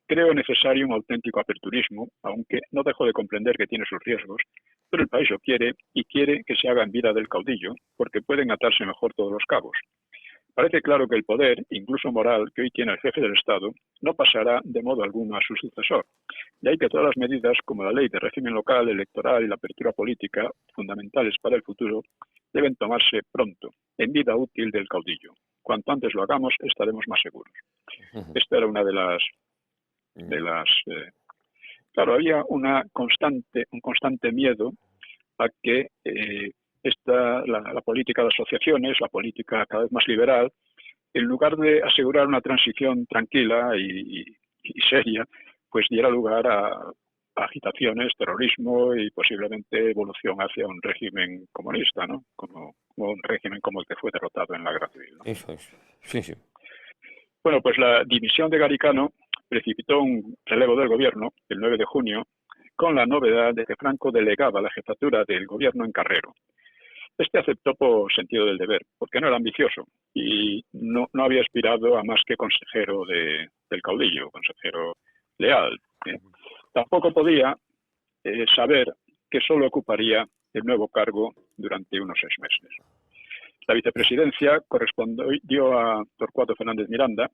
Creo necesario un auténtico aperturismo, aunque no dejo de comprender que tiene sus riesgos, pero el país lo quiere y quiere que se haga en vida del caudillo, porque pueden atarse mejor todos los cabos. Parece claro que el poder, incluso moral, que hoy tiene el jefe del Estado, no pasará de modo alguno a su sucesor. De ahí que todas las medidas, como la ley de régimen local, electoral y la apertura política, fundamentales para el futuro, deben tomarse pronto, en vida útil del caudillo. Cuanto antes lo hagamos, estaremos más seguros. Esta era una de las... Claro, había un constante miedo a que la política de asociaciones, la política cada vez más liberal, en lugar de asegurar una transición tranquila y seria, pues diera lugar a agitaciones, terrorismo y posiblemente evolución hacia un régimen comunista, ¿no? Como un régimen como el que fue derrotado en la Guerra Civil, ¿no? Eso es. Sí, sí. Bueno, pues la dimisión de Garicano precipitó un relevo del gobierno el 9 de junio con la novedad de que Franco delegaba la jefatura del gobierno en Carrero. Este aceptó por sentido del deber, porque no era ambicioso y no había aspirado a más que consejero del caudillo, consejero leal. Tampoco podía saber que solo ocuparía el nuevo cargo durante unos 6 meses. La vicepresidencia correspondió a Torcuato Fernández Miranda,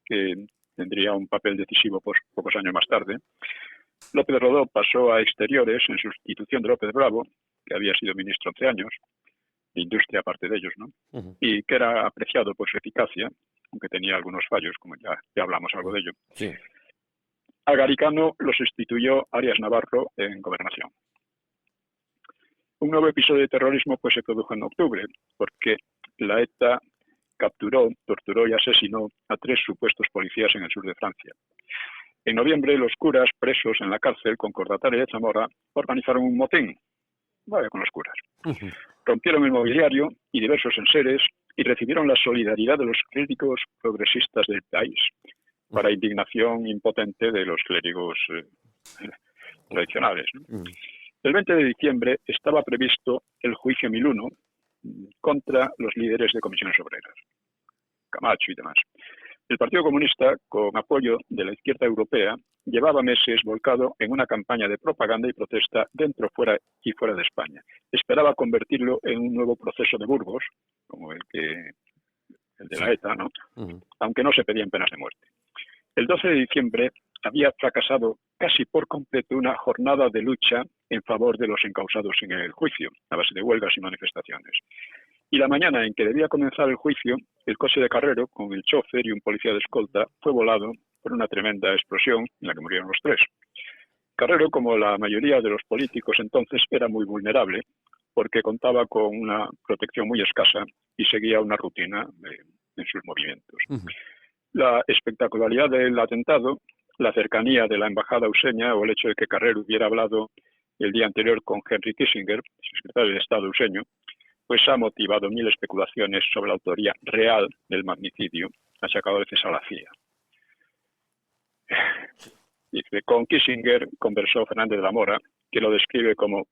que tendría un papel decisivo pocos años más tarde. López Rodó pasó a Exteriores en sustitución de López Bravo, que había sido ministro 11 años, de Industria aparte de ellos, ¿no? Y que era apreciado por su eficacia, aunque tenía algunos fallos, como ya hablamos algo de ello. Sí. A Garicano lo sustituyó Arias Navarro en Gobernación. Un nuevo episodio de terrorismo pues se produjo en octubre, porque la ETA capturó, torturó y asesinó a 3 supuestos policías en el sur de Francia. En noviembre, los curas presos en la cárcel Concordataria de Zamora organizaron un motín. Vaya con los curas. Rompieron el mobiliario y diversos enseres y recibieron la solidaridad de los clérigos progresistas del país, para indignación impotente de los clérigos tradicionales, ¿no? El 20 de diciembre estaba previsto el juicio 1001 contra los líderes de comisiones obreras, Camacho y demás. El Partido Comunista, con apoyo de la izquierda europea, llevaba meses volcado en una campaña de propaganda y protesta dentro, fuera y fuera de España. Esperaba convertirlo en un nuevo proceso de Burgos, como el de la ETA, ¿no? Aunque no se pedían penas de muerte. El 12 de diciembre había fracasado casi por completo una jornada de lucha en favor de los encausados en el juicio, a base de huelgas y manifestaciones. Y la mañana en que debía comenzar el juicio, el coche de Carrero, con el chofer y un policía de escolta, fue volado por una tremenda explosión en la que murieron los 3. Carrero, como la mayoría de los políticos entonces, era muy vulnerable porque contaba con una protección muy escasa y seguía una rutina en sus movimientos. La espectacularidad del atentado, la cercanía de la embajada useña o el hecho de que Carrero hubiera hablado el día anterior con Henry Kissinger, secretario de Estado useño, pues ha motivado 1000 especulaciones sobre la autoría real del magnicidio, achacado a veces a la CIA. Dice, con Kissinger conversó Fernández de la Mora, que lo describe como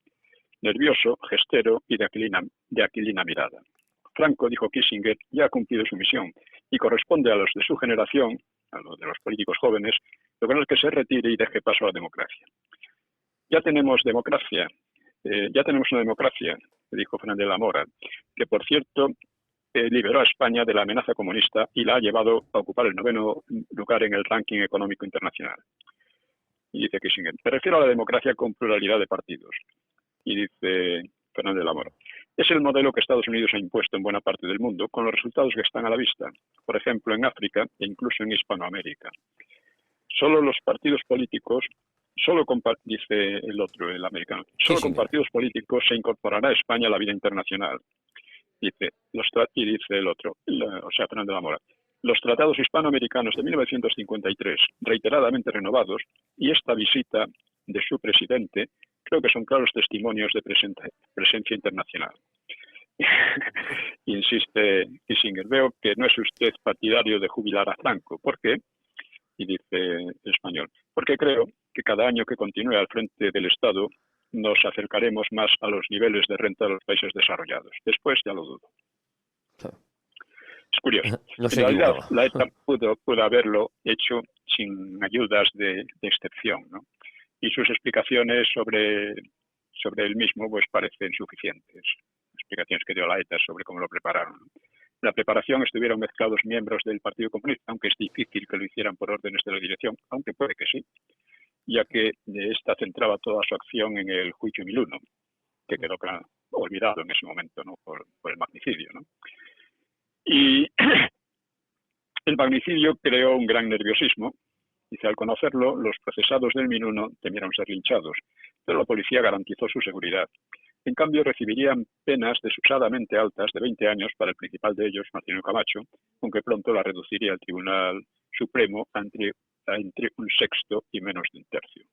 nervioso, gestero y de aquilina mirada. Franco, dijo Kissinger, ya ha cumplido su misión y corresponde a los de su generación, a los de los políticos jóvenes, lograr que se retire y deje paso a la democracia. Ya tenemos democracia, una democracia, dijo Fernández de la Mora, que por cierto liberó a España de la amenaza comunista y la ha llevado a ocupar el 9º lugar en el ranking económico internacional. Y dice Kissinger, me refiero a la democracia con pluralidad de partidos. Y dice Fernández de la Mora, es el modelo que Estados Unidos ha impuesto en buena parte del mundo, con los resultados que están a la vista, por ejemplo en África e incluso en Hispanoamérica. Solo los partidos políticos, dice el otro, el americano, solo con partidos políticos se incorporará a España a la vida internacional. Dice el otro, o sea, Fernández de la Mora, los tratados hispanoamericanos de 1953, reiteradamente renovados, y esta visita de su presidente, creo que son claros testimonios de presencia internacional. Insiste Kissinger, veo que no es usted partidario de jubilar a Franco. ¿Por qué? Y dice el español, porque creo que cada año que continúe al frente del Estado nos acercaremos más a los niveles de renta de los países desarrollados. Después ya lo dudo. Es curioso. No se en realidad, equivocaba. la ETA pudo haberlo hecho sin ayudas de excepción, ¿no? Y sus explicaciones sobre sobre el mismo pues parecen suficientes. Explicaciones que dio la ETA sobre cómo lo prepararon. En la preparación estuvieron mezclados miembros del Partido Comunista, aunque es difícil que lo hicieran por órdenes de la dirección, aunque puede que sí, ya que esta centraba toda su acción en el juicio Miluno, que quedó olvidado en ese momento, ¿no? por el magnicidio, ¿no? Y el magnicidio creó un gran nerviosismo. Dice, al conocerlo, los procesados del Miluno temieron ser linchados, pero la policía garantizó su seguridad. En cambio, recibirían penas desusadamente altas de 20 años para el principal de ellos, Martínez Camacho, aunque pronto la reduciría el Tribunal Supremo entre un sexto y menos de un tercio.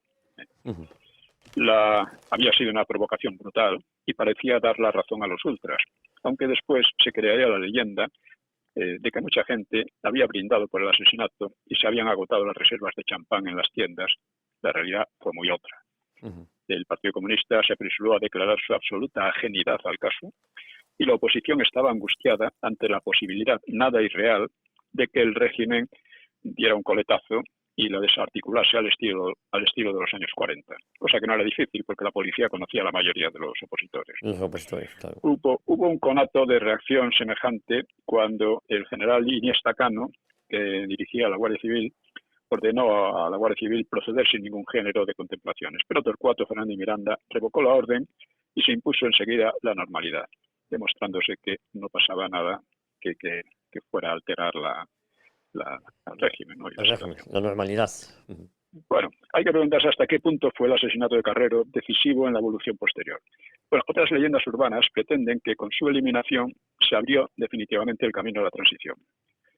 Había sido una provocación brutal y parecía dar la razón a los ultras, aunque después se crearía la leyenda de que mucha gente había brindado por el asesinato y se habían agotado las reservas de champán en las tiendas. La realidad fue muy otra. El Partido Comunista se apresuró a declarar su absoluta ajenidad al caso y la oposición estaba angustiada ante la posibilidad nada irreal de que el régimen diera un coletazo y lo desarticulase al estilo de los años 40. Cosa que no era difícil porque la policía conocía a la mayoría de los opositores. Los opositores, claro. Hubo un conato de reacción semejante cuando el general Iniesta Cano, que dirigía la Guardia Civil, ordenó a la Guardia Civil proceder sin ningún género de contemplaciones. Pero Torcuato Fernández Miranda revocó la orden y se impuso enseguida la normalidad, demostrándose que no pasaba nada que fuera a alterar el régimen, ¿no? La normalidad. Bueno, hay que preguntarse hasta qué punto fue el asesinato de Carrero decisivo en la evolución posterior. Bueno, otras leyendas urbanas pretenden que con su eliminación se abrió definitivamente el camino a la transición,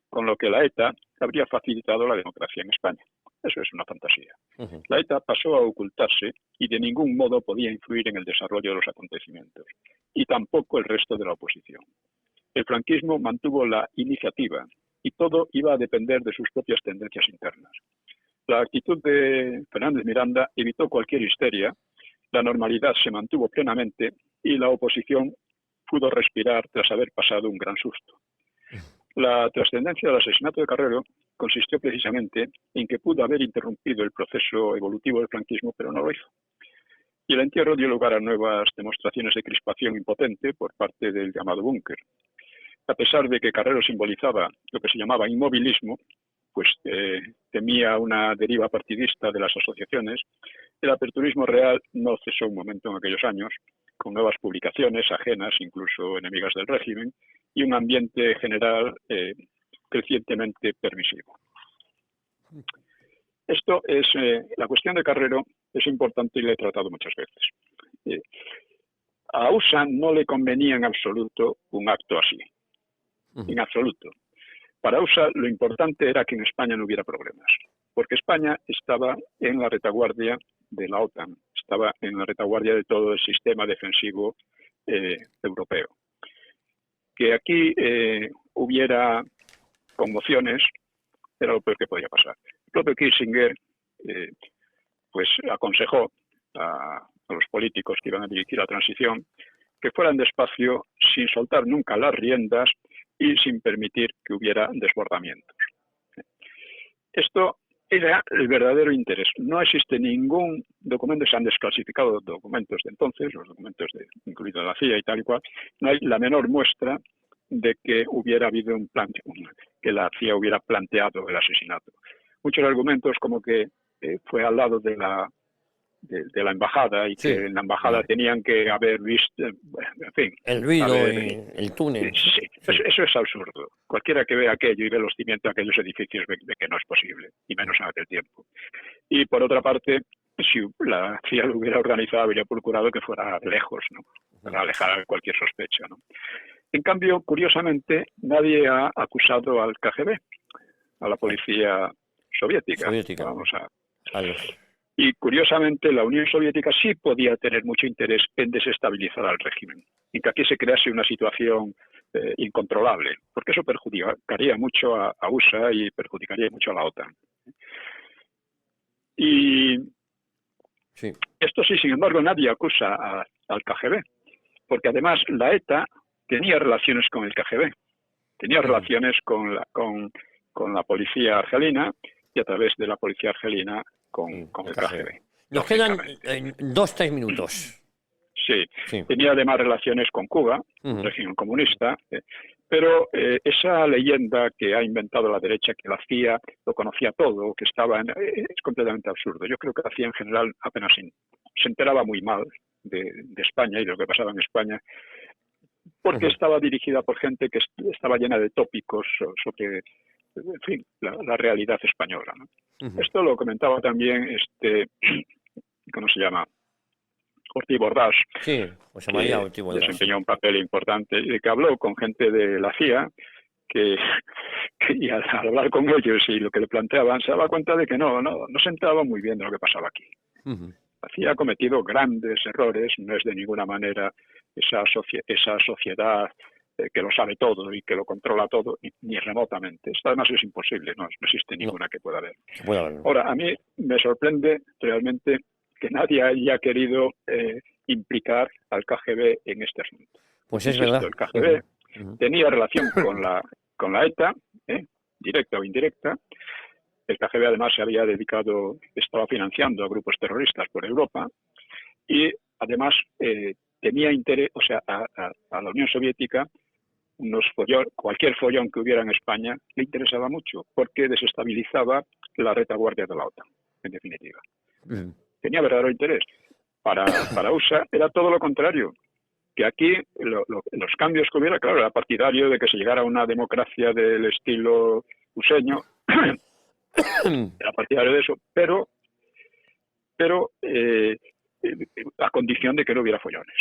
con lo que la ETA habría facilitado la democracia en España. Eso es una fantasía. La ETA pasó a ocultarse y de ningún modo podía influir en el desarrollo de los acontecimientos, y tampoco el resto de la oposición. El franquismo mantuvo la iniciativa y todo iba a depender de sus propias tendencias internas. La actitud de Fernández Miranda evitó cualquier histeria, la normalidad se mantuvo plenamente y la oposición pudo respirar tras haber pasado un gran susto. La trascendencia del asesinato de Carrero consistió precisamente en que pudo haber interrumpido el proceso evolutivo del franquismo, pero no lo hizo. Y el entierro dio lugar a nuevas demostraciones de crispación impotente por parte del llamado búnker. A pesar de que Carrero simbolizaba lo que se llamaba inmovilismo, pues temía una deriva partidista de las asociaciones, el aperturismo real no cesó un momento en aquellos años, con nuevas publicaciones ajenas, incluso enemigas del régimen, y un ambiente general crecientemente permisivo. Esto es, la cuestión de Carrero es importante y la he tratado muchas veces. A USA no le convenía en absoluto un acto así, en absoluto. Para USA lo importante era que en España no hubiera problemas, porque España estaba en la retaguardia de la OTAN, estaba en la retaguardia de todo el sistema defensivo europeo. Que aquí hubiera conmociones era lo peor que podía pasar. El propio Kissinger pues aconsejó a los políticos que iban a dirigir la transición que fueran despacio, sin soltar nunca las riendas y sin permitir que hubiera desbordamientos. Esto era el verdadero interés. No existe ningún documento, se han desclasificado documentos de entonces, los documentos incluidos la CIA y tal y cual, no hay la menor muestra de que hubiera habido un plan, que la CIA hubiera planteado el asesinato. Muchos argumentos como que fue al lado de la embajada y que en la embajada tenían que haber visto, en fin. El ruido, el túnel. Sí. Eso es absurdo. Cualquiera que vea aquello y ve los cimientos de aquellos edificios ve que no es posible, y menos en aquel tiempo. Y por otra parte, si la CIA lo hubiera organizado, habría procurado que fuera lejos, ¿no? Para alejar cualquier sospecha, ¿no? En cambio, curiosamente, nadie ha acusado al KGB, a la policía soviética. Vamos a... Y curiosamente la Unión Soviética sí podía tener mucho interés en desestabilizar al régimen, y que aquí se crease una situación incontrolable, porque eso perjudicaría mucho a USA y perjudicaría mucho a la OTAN. Y esto sí, sin embargo, nadie acusa al KGB, porque además la ETA tenía relaciones con el KGB, tenía relaciones con la policía argelina y a través de la policía argelina con el KGB. Nos quedan 2-3 minutos. Sí, Sí. tenía además relaciones con Cuba, régimen comunista, pero esa leyenda que ha inventado la derecha, que la CIA lo conocía todo, que estaba es completamente absurdo. Yo creo que la CIA en general apenas se enteraba muy mal de España y de lo que pasaba en España, porque estaba dirigida por gente que estaba llena de tópicos sobre, en fin, la realidad española, ¿no? Esto lo comentaba también, ¿cómo se llama? Ortiz Bordás, Sí, José María Ortiz Bordás, desempeñó un papel importante y que habló con gente de la CIA que y al hablar con ellos y lo que le planteaban se daba cuenta de que no se enteraba muy bien de lo que pasaba aquí. La CIA ha cometido grandes errores, no es de ninguna manera esa sociedad que lo sabe todo y que lo controla todo, ni remotamente. Esto además es imposible, no existe ninguna que pueda haber. Ahora, a mí me sorprende realmente que nadie haya querido implicar al KGB en este asunto. Pues es verdad. El KGB tenía relación con la ETA, directa o indirecta. El KGB además estaba financiando a grupos terroristas por Europa y además tenía interés, o sea, a la Unión Soviética cualquier follón que hubiera en España le interesaba mucho porque desestabilizaba la retaguardia de la OTAN, en definitiva. Tenía verdadero interés. Para USA era todo lo contrario, que aquí los cambios que hubiera, claro, era partidario de que se llegara a una democracia del estilo useño, era partidario de eso, pero a condición de que no hubiera follones.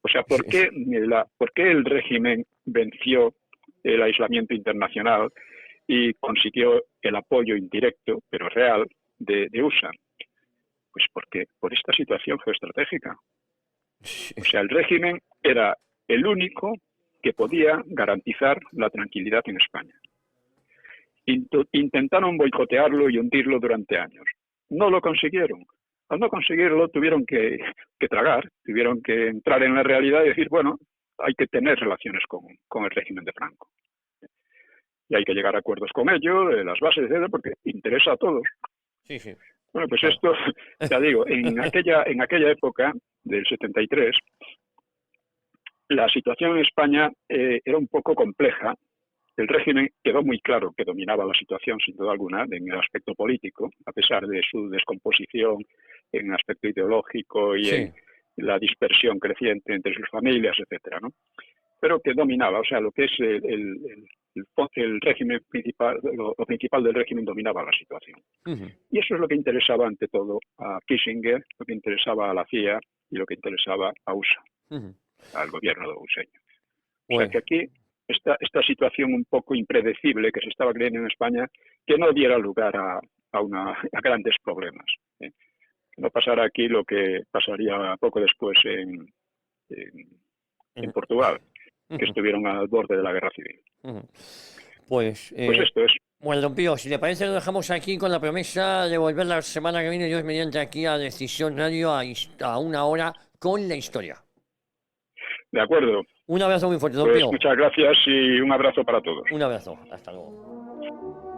O sea, ¿por qué el régimen venció el aislamiento internacional y consiguió el apoyo indirecto, pero real, de USA? Pues porque por esta situación geoestratégica. O sea, el régimen era el único que podía garantizar la tranquilidad en España. Intentaron boicotearlo y hundirlo durante años. No lo consiguieron. Al no conseguirlo tuvieron que tragar, tuvieron que entrar en la realidad y decir, bueno, hay que tener relaciones con el régimen de Franco. Y hay que llegar a acuerdos con ellos, de las bases, etcétera, porque interesa a todos. Sí, sí. Bueno, pues esto, ya digo, en aquella época del 73, la situación en España era un poco compleja. El régimen quedó muy claro que dominaba la situación, sin duda alguna, en el aspecto político, a pesar de su descomposición en el aspecto ideológico y en la dispersión creciente entre sus familias, etcétera, ¿no? Pero que dominaba, o sea, lo que es el régimen principal, lo principal del régimen dominaba la situación. Y eso es lo que interesaba ante todo a Kissinger, lo que interesaba a la CIA y lo que interesaba a USA, al gobierno de useño. O sea que aquí esta situación un poco impredecible que se estaba creando en España, que no diera lugar a grandes problemas. Que no pasara aquí lo que pasaría poco después en Portugal, que estuvieron al borde de la guerra civil. Pues esto es. Bueno, don Pío, si le parece lo dejamos aquí con la promesa de volver la semana que viene, Dios mediante, aquí a Decisión Radio a una hora con la historia. De acuerdo. Un abrazo muy fuerte, don Pues Pío. muchas gracias y un abrazo para todos. Un abrazo. Hasta luego.